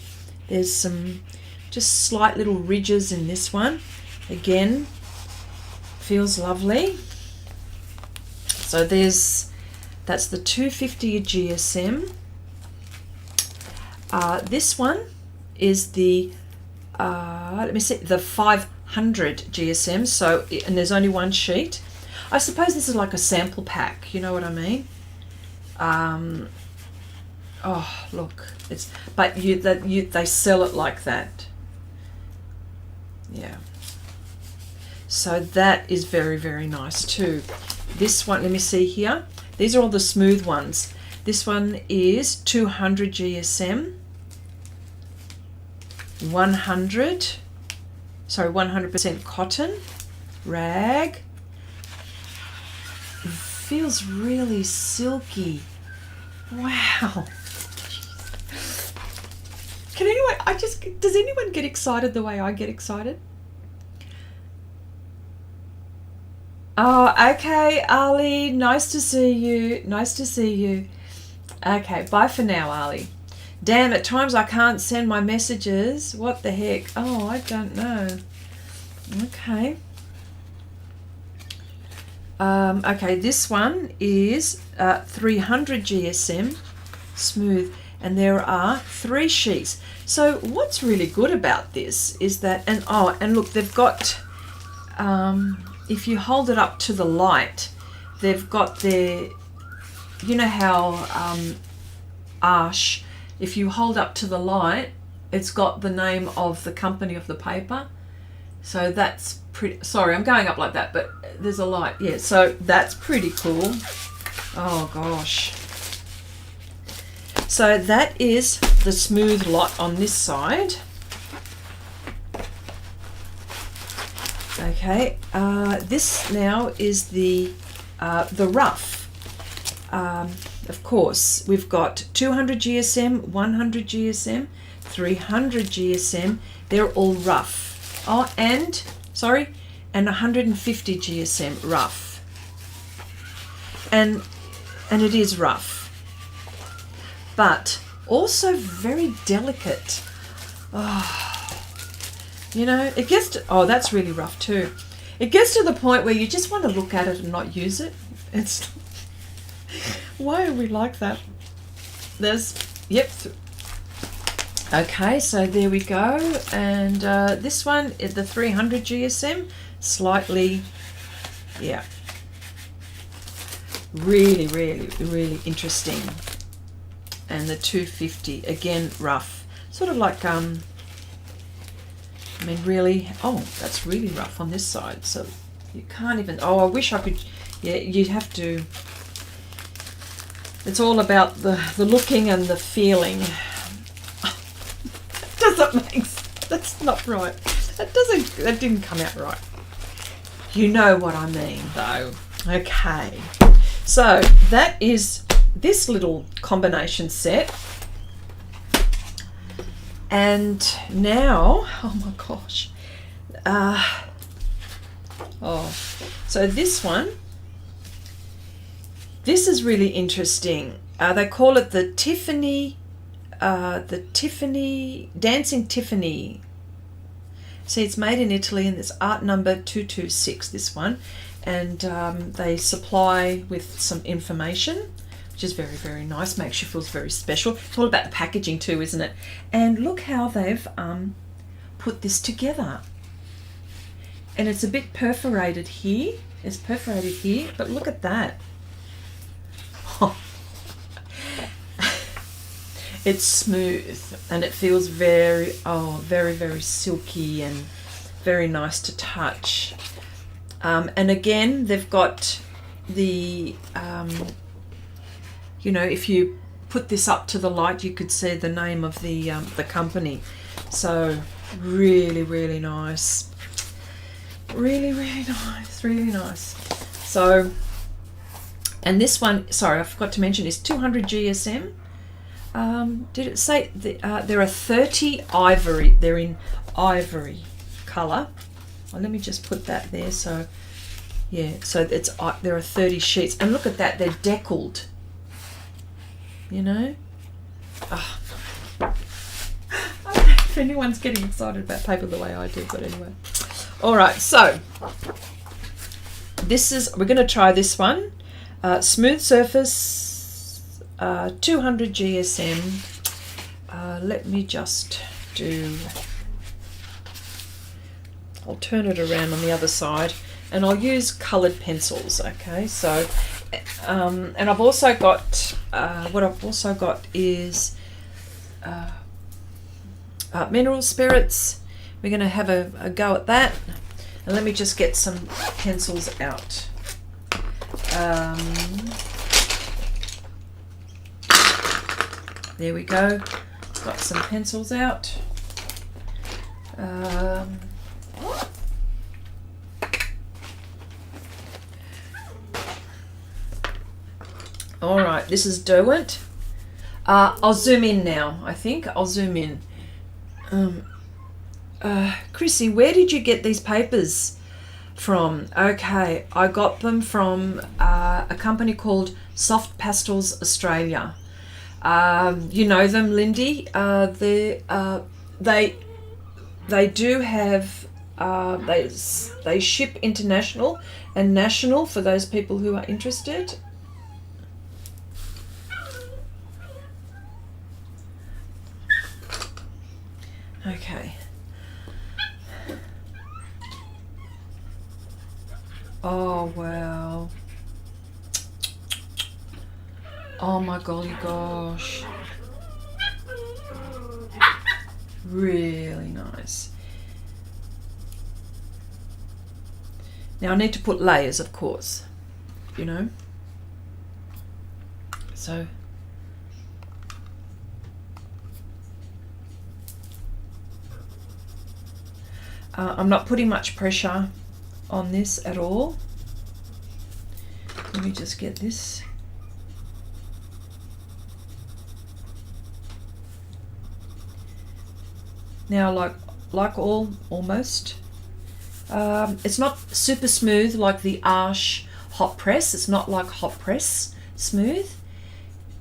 There's some just slight little ridges in this one. Again, feels lovely. So that's the 250 GSM. This one is the let me see, the 500 GSM. So, and there's only one sheet. I suppose this is like a sample pack. You know what I mean? Oh, look, they sell it like that. Yeah. So that is very, very nice too. This one, let me see here. These are all the smooth ones. This one is 200 GSM. 100% cotton rag. It feels really silky. Wow. Does anyone get excited the way I get excited? Oh, okay, Ali, nice to see you. Nice to see you. Okay, bye for now, Ali. Damn, at times I can't send my messages. What the heck? Oh, I don't know. Okay. Okay, this one is 300 GSM, smooth, and there are 3 sheets. So what's really good about this is that, and look, they've got, if you hold it up to the light, they've got their, you know how Arsh, if you hold up to the light, it's got the name of the company of the paper. So that's pretty, sorry, I'm going up like that, but there's a light. Yeah, so that's pretty cool. Oh gosh. So that is the smooth lot on this side. Okay, this now is the rough. Of course, we've got 200 GSM, 100 GSM, 300 GSM. They're all rough. Oh, and 150 GSM rough. And it is rough, but also very delicate. Oh, you know, it gets to, oh, that's really rough too. It gets to the point where you just want to look at it and not use it. It's why are we like that? Yep. Okay, so there we go. And this one is the 300 GSM, slightly, yeah. Really, really, really interesting. And the 250, again, rough. Sort of like, I mean, really, oh, that's really rough on this side. So you can't even, oh, I wish I could, yeah, you'd have to. It's all about the looking and the feeling. That's not right. That didn't come out right. You know what I mean though. Okay. So that is this little combination set. And now, oh my gosh. So this one, this is really interesting. They call it the Tiffany, Dancing Tiffany. See, it's made in Italy, and it's art number 226, this one. And they supply with some information, which is very, very nice. Makes you feel very special. It's all about the packaging too, isn't it? And look how they've put this together. And it's a bit perforated here. It's perforated here, but look at that. It's smooth and it feels very, very, very silky and very nice to touch. And again, they've got the, you know, if you put this up to the light, you could see the name of the company. So really, really nice. Really, really nice. Really nice. So, and this one, sorry, I forgot to mention, is 200 GSM. Did it say there are 30 ivory? They're in ivory color. Well, let me just put that there. So yeah, so it's there are 30 sheets, and look at that, they're deckled. you know. Oh. I don't know if anyone's getting excited about paper the way I do, but anyway. All right, so we're going to try this one. Smooth surface, 200 GSM. Let me just I'll turn it around on the other side, and I'll use coloured pencils. Okay, so and I've also got what I've also got is mineral spirits. We're going to have a go at that, and let me just get some pencils out. There we go. Got some pencils out. All right, this is Derwent. I'll zoom in now. I think I'll zoom in. Chrissy, where did you get these papers from? Okay, I got them from a company called Soft Pastels Australia. You know them, Lindy. They do have they ship international and national for those people who are interested. Okay. Oh wow. Oh my golly gosh. Really nice. Now I need to put layers, of course, you know. So I'm not putting much pressure on this at all. Let me just get this. Now, like almost, it's not super smooth like the Arch hot press. It's not like hot press smooth.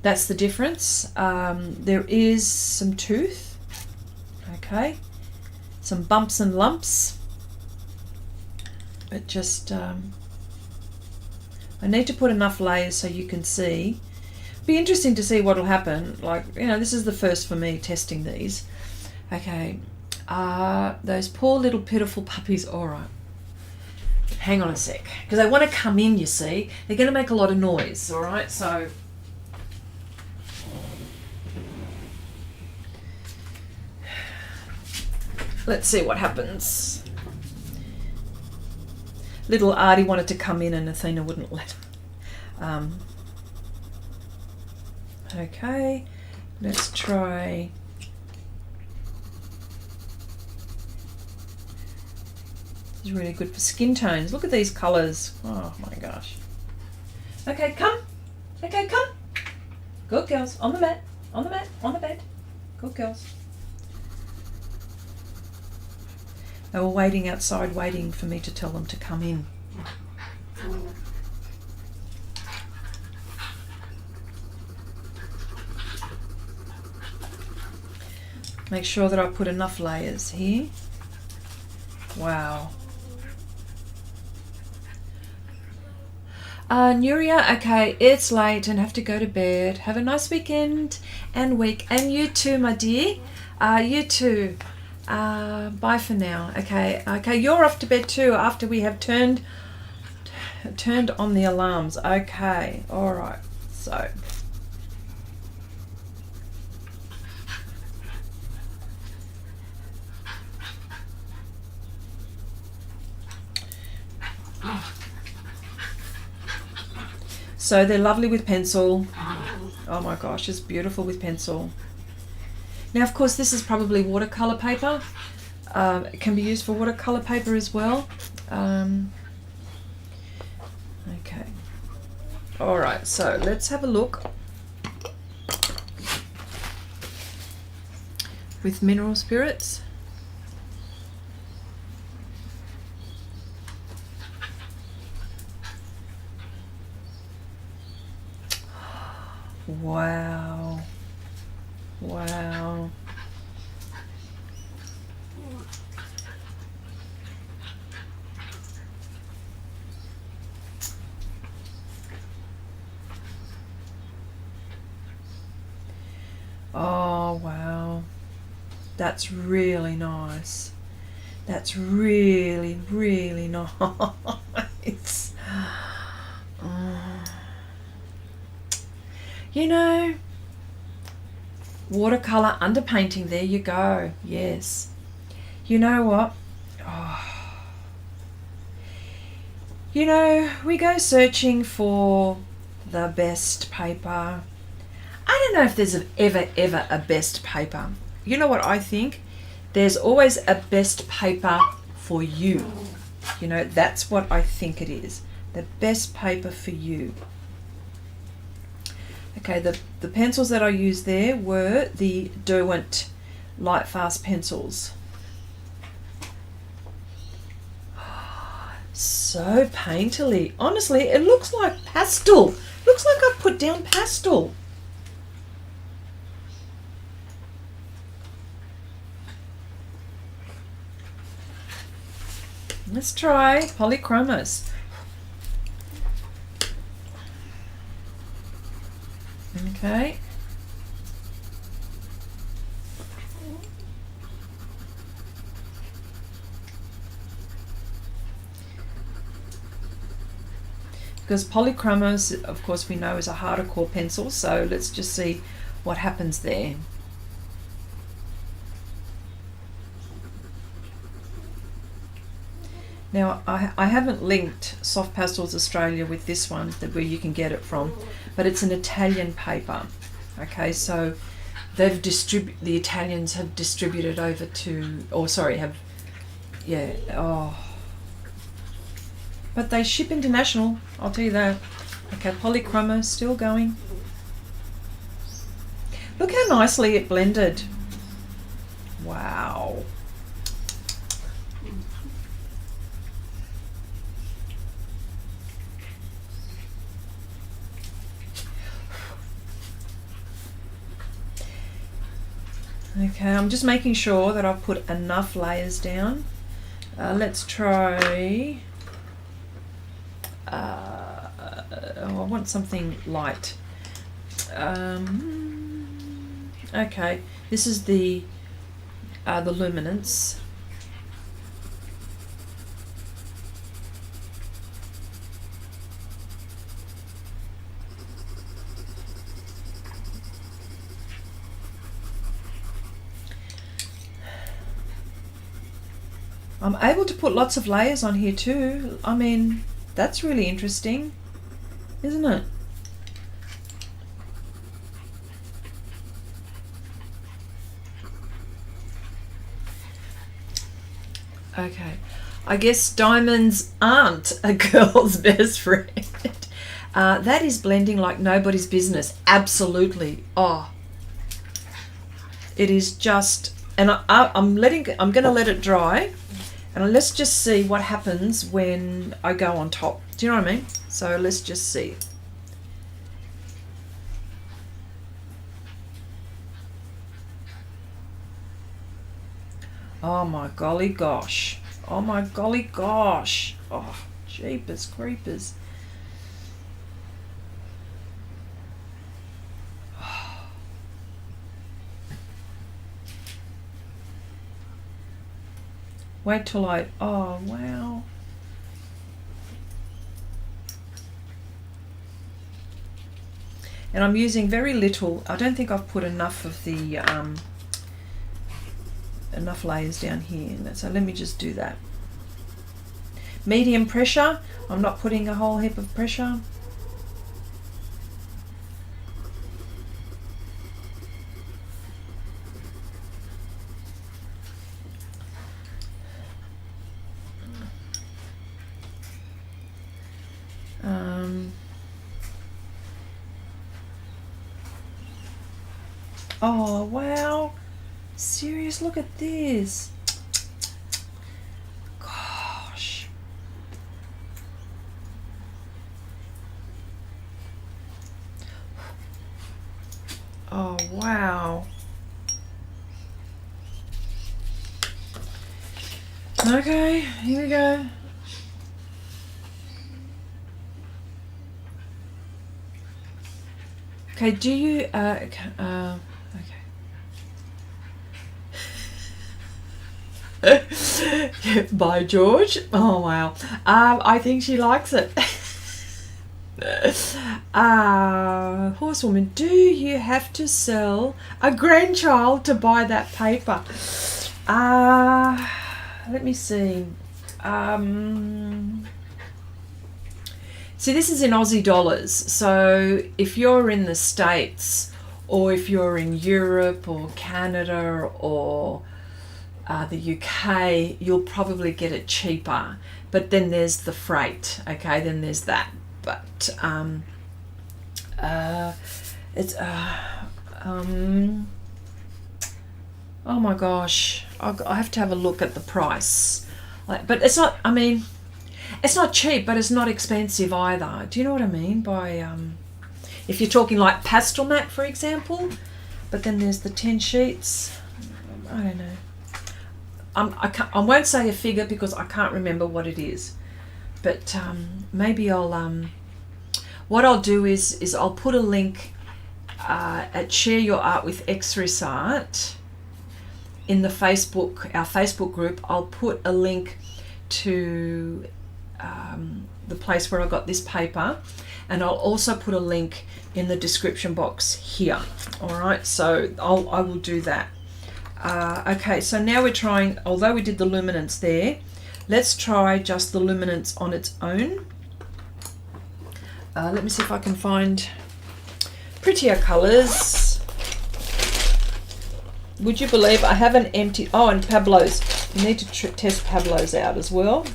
That's the difference. There is some tooth, okay, some bumps and lumps. But just, I need to put enough layers so you can see. Be interesting to see what will happen. Like, you know, this is the first for me testing these. Okay, those poor little pitiful puppies. All right, hang on a sec, because they want to come in, you see. They're going to make a lot of noise, all right? So, let's see what happens. Little Artie wanted to come in and Athena wouldn't let him. Okay, let's try. This is really good for skin tones. Look at these colours. Oh my gosh. Okay, come. Okay, come. Good girls. On the mat. On the mat. On the bed. Good girls. They were waiting outside, waiting for me to tell them to come in. Make sure that I put enough layers here. Wow. Nuria, okay, it's late and have to go to bed. Have a nice weekend and week. And you too, my dear. You too. Bye for now. Okay, okay, you're off to bed too after we have turned on the alarms. Okay, all right. So they're lovely with pencil. Oh my gosh, it's beautiful with pencil. Now, of course, this is probably watercolor paper. It can be used for watercolor paper as well. Okay. All right, so let's have a look with mineral spirits. Wow. Wow. Oh, wow. That's really nice. That's really, really nice. You know, watercolour underpainting, there you go. Yes. You know what? Oh. You know, we go searching for the best paper. I don't know if there's ever a best paper. You know what I think? There's always a best paper for you. You know, that's what I think it is. The best paper for you. Okay, the pencils that I used there were the Derwent Light Fast pencils. So painterly. Honestly, it looks like pastel. Looks like I've put down pastel. Let's try polychromos. Okay. Because polychromos, of course, we know is a harder core pencil, so let's just see what happens there. Now, I haven't linked Soft Pastels Australia with this one, where you can get it from, but it's an Italian paper. Okay, so they've the Italians have distributed over to, or sorry, have, yeah, oh. But they ship international, I'll tell you that. Okay, polychromo still going. Look how nicely it blended. Wow. Okay, I'm just making sure that I've put enough layers down. Let's try, I want something light. Okay, this is the luminance. I'm able to put lots of layers on here too. I mean, that's really interesting, isn't it? Okay, I guess diamonds aren't a girl's best friend. That is blending like nobody's business. Absolutely. Oh, it is just, and I'm going to let it dry. And let's just see what happens when I go on top. Do you know what I mean? So let's just see. Oh my golly gosh. Oh my golly gosh. Oh, jeepers creepers. Wait till oh wow. And I'm using very little. I don't think I've put enough of the, enough layers down here. So let me just do that. Medium pressure. I'm not putting a whole heap of pressure. Oh wow, serious, look at this. Gosh. Oh, wow. Okay, here we go. Okay, do you, okay. By George. Oh, wow. I think she likes it. Horsewoman, do you have to sell a grandchild to buy that paper? Let me see. See, this is in Aussie dollars. So if you're in the States, or if you're in Europe or Canada or the UK, you'll probably get it cheaper. But then there's the freight. Okay, then there's that. But it's oh my gosh, I have to have a look at the price. But it's not, I mean, it's not cheap, but it's not expensive either. Do you know what I mean by if you're talking like Pastelmat, for example? But then there's the 10 sheets. I don't know. I won't say a figure because I can't remember what it is. But maybe I'll what I'll do is I'll put a link at Share Your Art with Xrissart in the Facebook, our Facebook group. I'll put a link to the place where I got this paper, and I'll also put a link in the description box here. All right, so I will do that. Okay, so now we're trying, although we did the luminance there, let's try just the luminance on its own. Let me see if I can find prettier colours. Would you believe I haven't emptied, oh, and Pablo's. You need to test Pablo's out as well.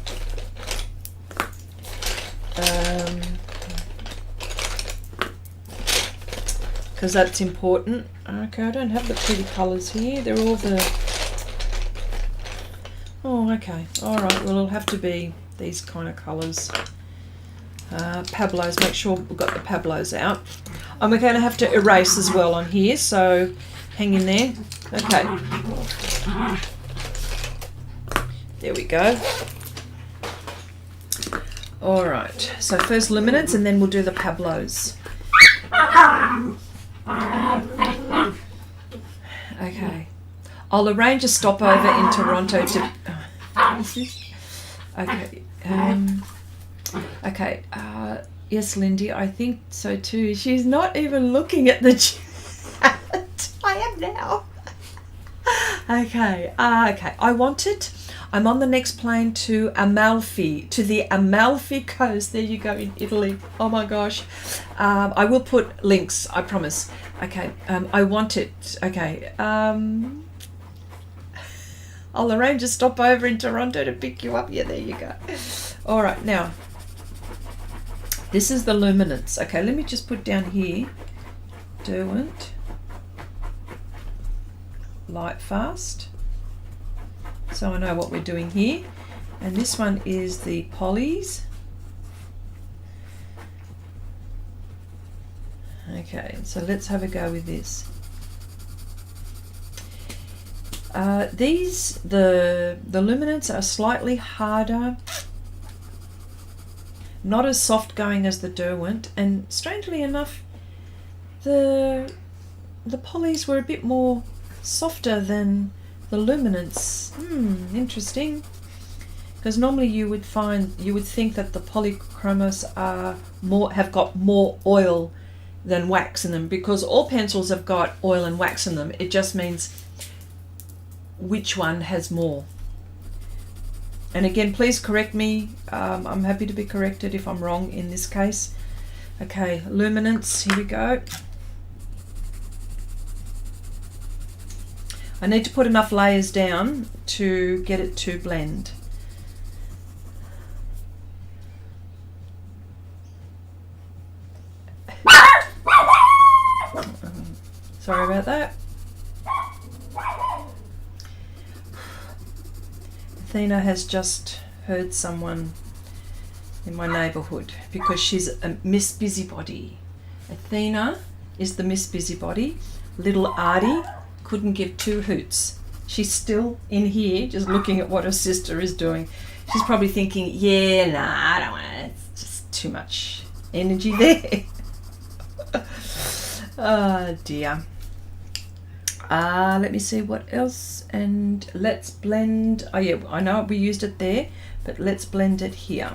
Because that's important. Okay, I don't have the pretty colours here. They're all the... Oh, okay. All right. Well, it'll have to be these kind of colours. Pablo's. Make sure we've got the Pablo's out. And we're going to have to erase as well on here. So hang in there. Okay. There we go. All right. So first luminance, and then we'll do the Pablo's. Okay. I'll arrange a stopover in Toronto to... Okay. Okay. Yes, Lindy, I think so too. She's not even looking at the chat. I am now. Okay. Okay. I want it. I'm on the next plane to Amalfi, to the Amalfi coast. There you go, in Italy. Oh my gosh. I will put links, I promise. Okay. I want it. Okay. I'll arrange a stopover in Toronto to pick you up. Yeah, there you go. All right, now, this is the luminance. Okay, let me just put down here, Derwent, light fast, so I know what we're doing here. And this one is the polys. Okay, so let's have a go with this. These, the luminance are slightly harder, not as soft going as the Derwent, and strangely enough, the polys were a bit more softer than the luminance. Interesting. Because normally you would think that the polychromos are have got more oil than wax in them, because all pencils have got oil and wax in them. It just means which one has more. And again, please correct me. I'm happy to be corrected if I'm wrong in this case. Okay, luminance, here we go. I need to put enough layers down to get it to blend. Sorry about that. Athena has just heard someone in my neighbourhood because she's a Miss Busybody. Athena, is the Miss Busybody. Little Artie couldn't give two hoots. She's still in here just looking at what her sister is doing. She's probably thinking, yeah, nah, I don't want it. It's just too much energy there. Oh dear. Let me see what else. And let's blend. Oh yeah, I know we used it there, but let's blend it here.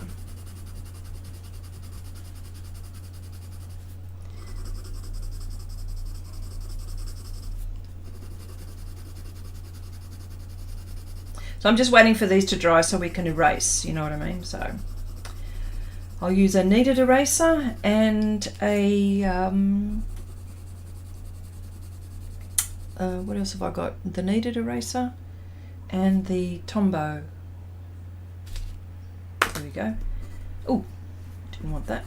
So I'm just waiting for these to dry so we can erase, you know what I mean? So I'll use a kneaded eraser and a, what else have I got? The kneaded eraser and the Tombow. There we go. Oh, didn't want that.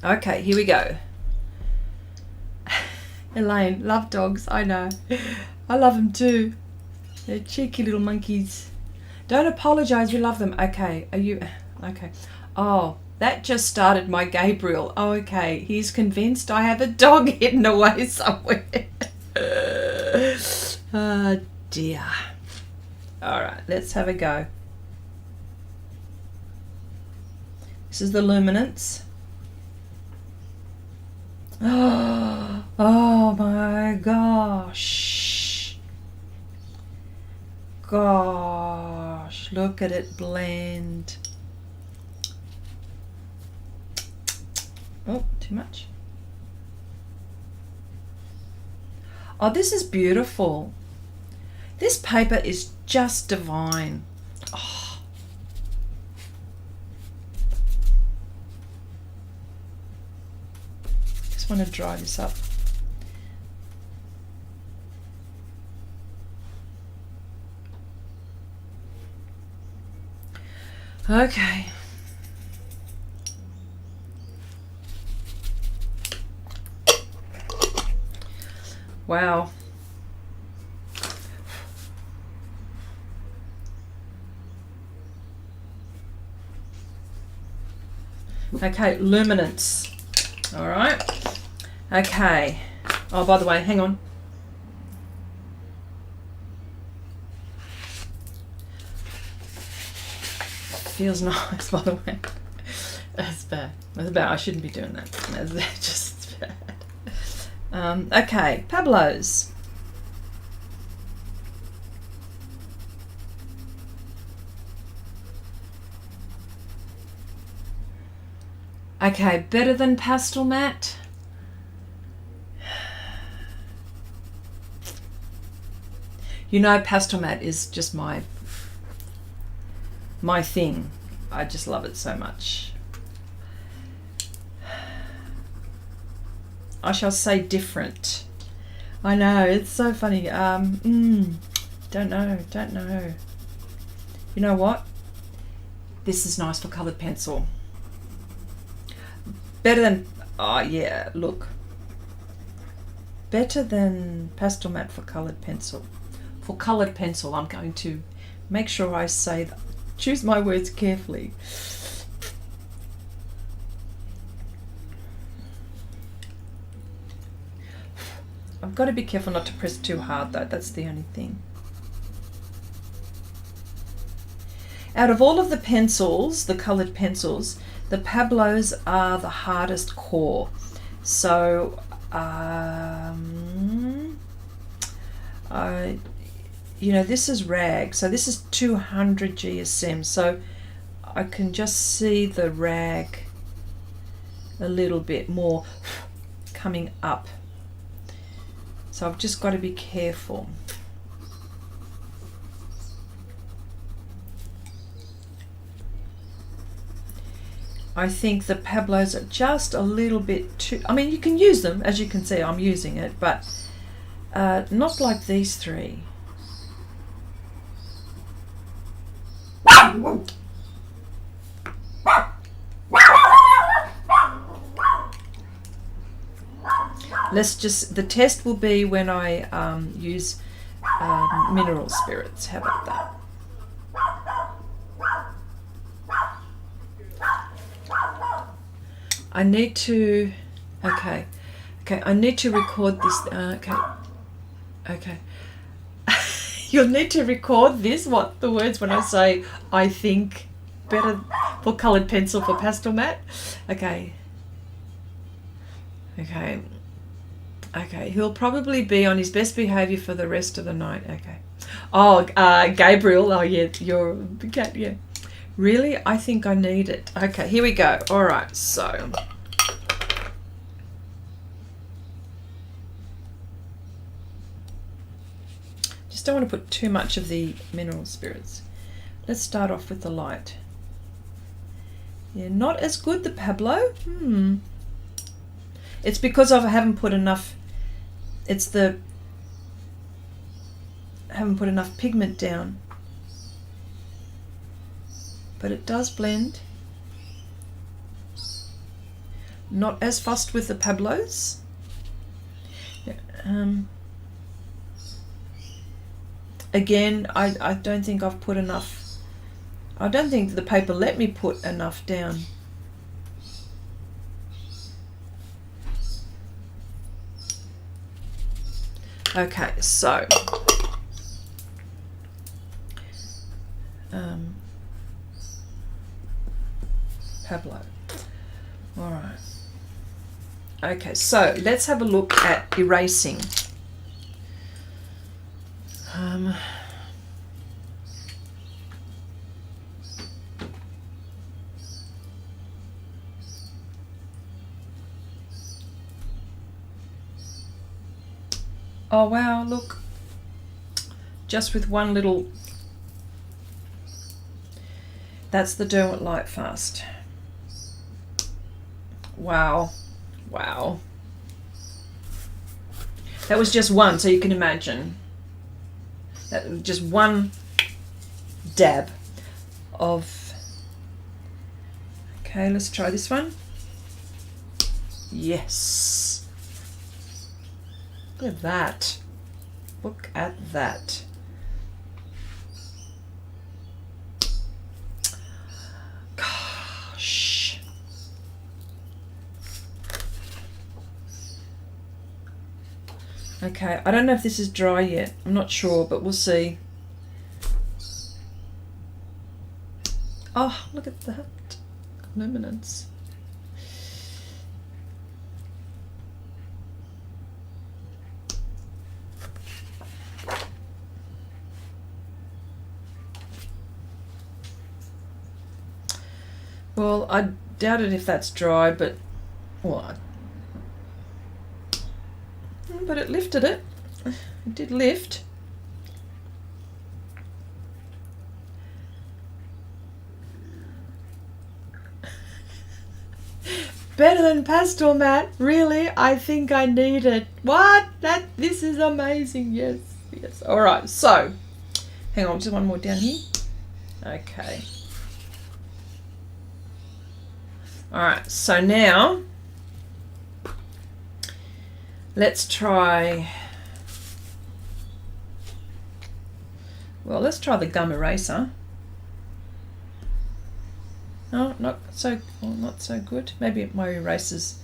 Okay, here we go. Elaine, love dogs, I know. I love them too. They're cheeky little monkeys. Don't apologise, we love them. Okay, are you... Okay. Oh, that just started my Gabriel. Oh, okay, he's convinced I have a dog hidden away somewhere. Oh, dear. All right, let's have a go. This is the luminance. Oh my gosh. Gosh, look at it blend. Oh, too much. Oh, this is beautiful. This paper is just divine. Oh. Just want to dry this up. Okay. Wow. Okay, luminance. All right. Okay. Oh, by the way, hang on. Feels nice, by the way. That's bad. That's bad. I shouldn't be doing that. That's just bad. Okay, Pablo's. Okay, better than Pastelmat. You know, Pastelmat is just my thing. I just love it so much. I shall say different. I know, it's so funny. Don't know. You know what? This is nice for coloured pencil. Better than, oh yeah, look. Better than Pastelmat for coloured pencil. For coloured pencil, I'm going to make sure I say that. Choose my words carefully. I've got to be careful not to press too hard though, that's the only thing. Out of all of the pencils, the coloured pencils, the Pablo's are the hardest core. So, you know, this is rag, so this is 200 GSM, so I can just see the rag a little bit more coming up. So I've just got to be careful. I think the Pablo's are just a little bit too, I mean, you can use them, as you can see I'm using it, but not like these three. Let's just, the test will be when I use mineral spirits. How about that? I need to, okay, Okay, I need to record this. Okay. You'll need to record this, the words when I say, I think better for coloured pencil for Pastelmat. Okay. Okay, he'll probably be on his best behaviour for the rest of the night. Okay. Oh, Gabriel. Oh, yeah, you're the cat, yeah. Really? I think I need it. Okay, here we go. All right, so. Just don't want to put too much of the mineral spirits. Let's start off with the light. Yeah, not as good, the Pablo. It's because I haven't put enough. I haven't put enough pigment down. But it does blend. Not as fussed with the Pablos. Again, I don't think I've put enough. I don't think the paper let me put enough down. Okay, so Pablo. All right. Okay, so let's have a look at erasing. Oh wow, look, just with one little, that's the Derwent Light Fast. Wow, wow. That was just one, so you can imagine. That was just one dab of, okay, let's try this one. Yes. Look at that. Look at that. Gosh. Okay, I don't know if this is dry yet. I'm not sure, but we'll see. Oh, look at that. Luminance. Well, I doubt it if that's dry, but what? But it lifted it. It did lift. Better than Pastelmat, really? I think I need it. What? This is amazing. Yes, yes. All right. So, hang on, just one more down here. Okay. All right, so now let's try, well, let's try the gum eraser. No, not so good. Maybe my erasers,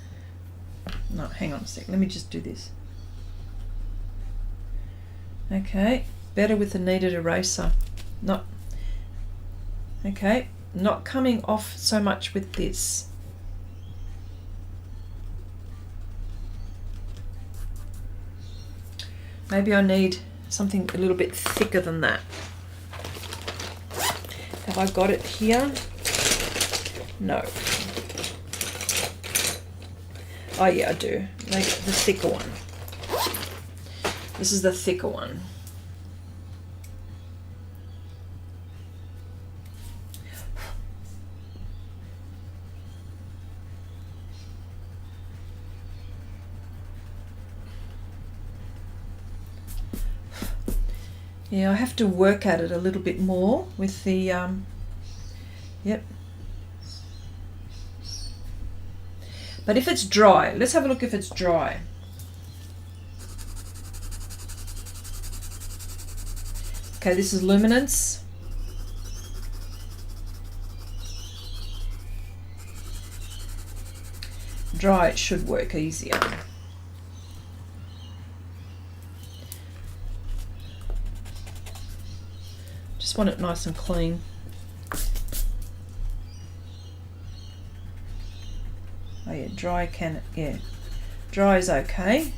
no, hang on a sec. Let me just do this. Okay, better with the kneaded eraser. Okay, not coming off so much with this. Maybe I need something a little bit thicker than that. Have I got it here? No. Oh yeah, I do. Make it the thicker one. This is the thicker one. Yeah, I have to work at it a little bit more with the, yep. But if it's dry, let's have a look if it's dry. Okay, this is luminance. Dry, it should work easier. Just want it nice and clean. Oh yeah, dry dry is okay.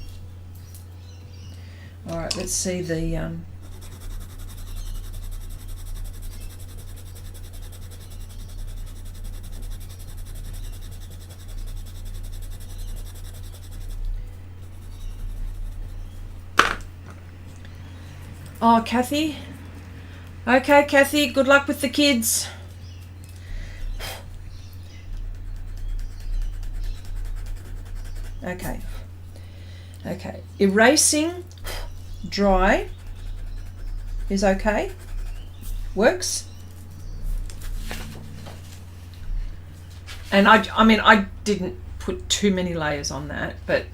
All right, let's see the oh, Kathy. Okay, Kathy, good luck with the kids. Okay. Okay. Erasing dry is okay. Works. And I mean, I didn't put too many layers on that, but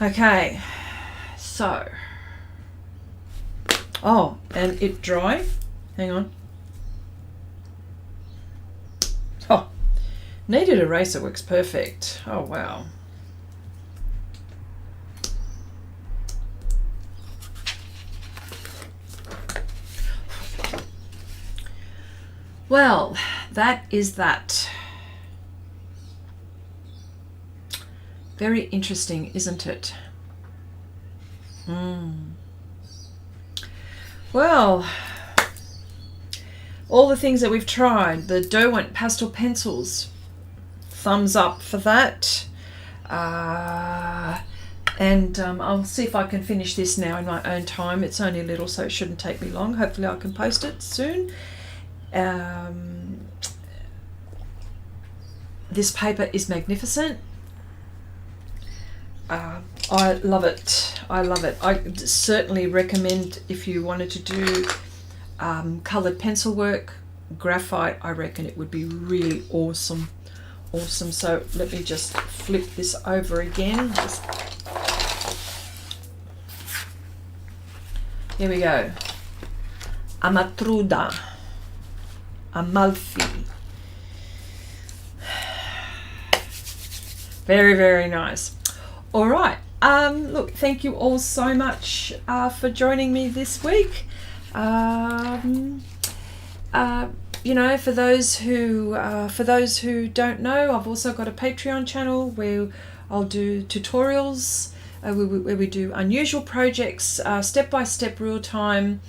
okay. So, oh, and it dry. Hang on. Oh, kneaded eraser works perfect. Oh, wow. Well, that is that. Very interesting, isn't it? Well, all the things that we've tried, the Derwent Pastel Pencils, thumbs up for that. And I'll see if I can finish this now in my own time. It's only a little, so it shouldn't take me long. Hopefully I can post it soon. This paper is magnificent. I love it. I love it. I certainly recommend, if you wanted to do coloured pencil work, graphite, I reckon it would be really awesome. Awesome. So let me just flip this over again. Here we go. Amatruda. Amalfi. Very, very nice. All right. Look, thank you all so much for joining me this week. You know, for those who don't know, I've also got a Patreon channel where I'll do tutorials, where we do unusual projects, step-by-step, real-time,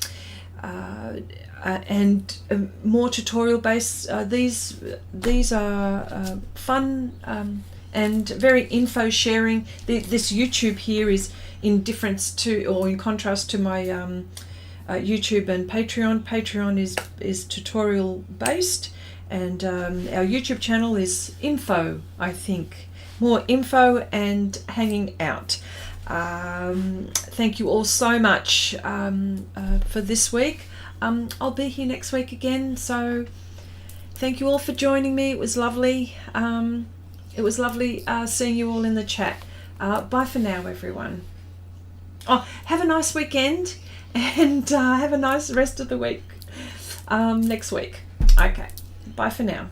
and more tutorial based. These are fun and very info sharing. This YouTube here is in difference to, or in contrast to, my YouTube and Patreon. Patreon is tutorial based, and our YouTube channel is info, I think, more info and hanging out. Thank you all so much for this week. I'll be here next week again, so thank you all for joining me. It was lovely. It was lovely seeing you all in the chat. Bye for now, everyone. Oh, have a nice weekend, and have a nice rest of the week next week. Okay, bye for now.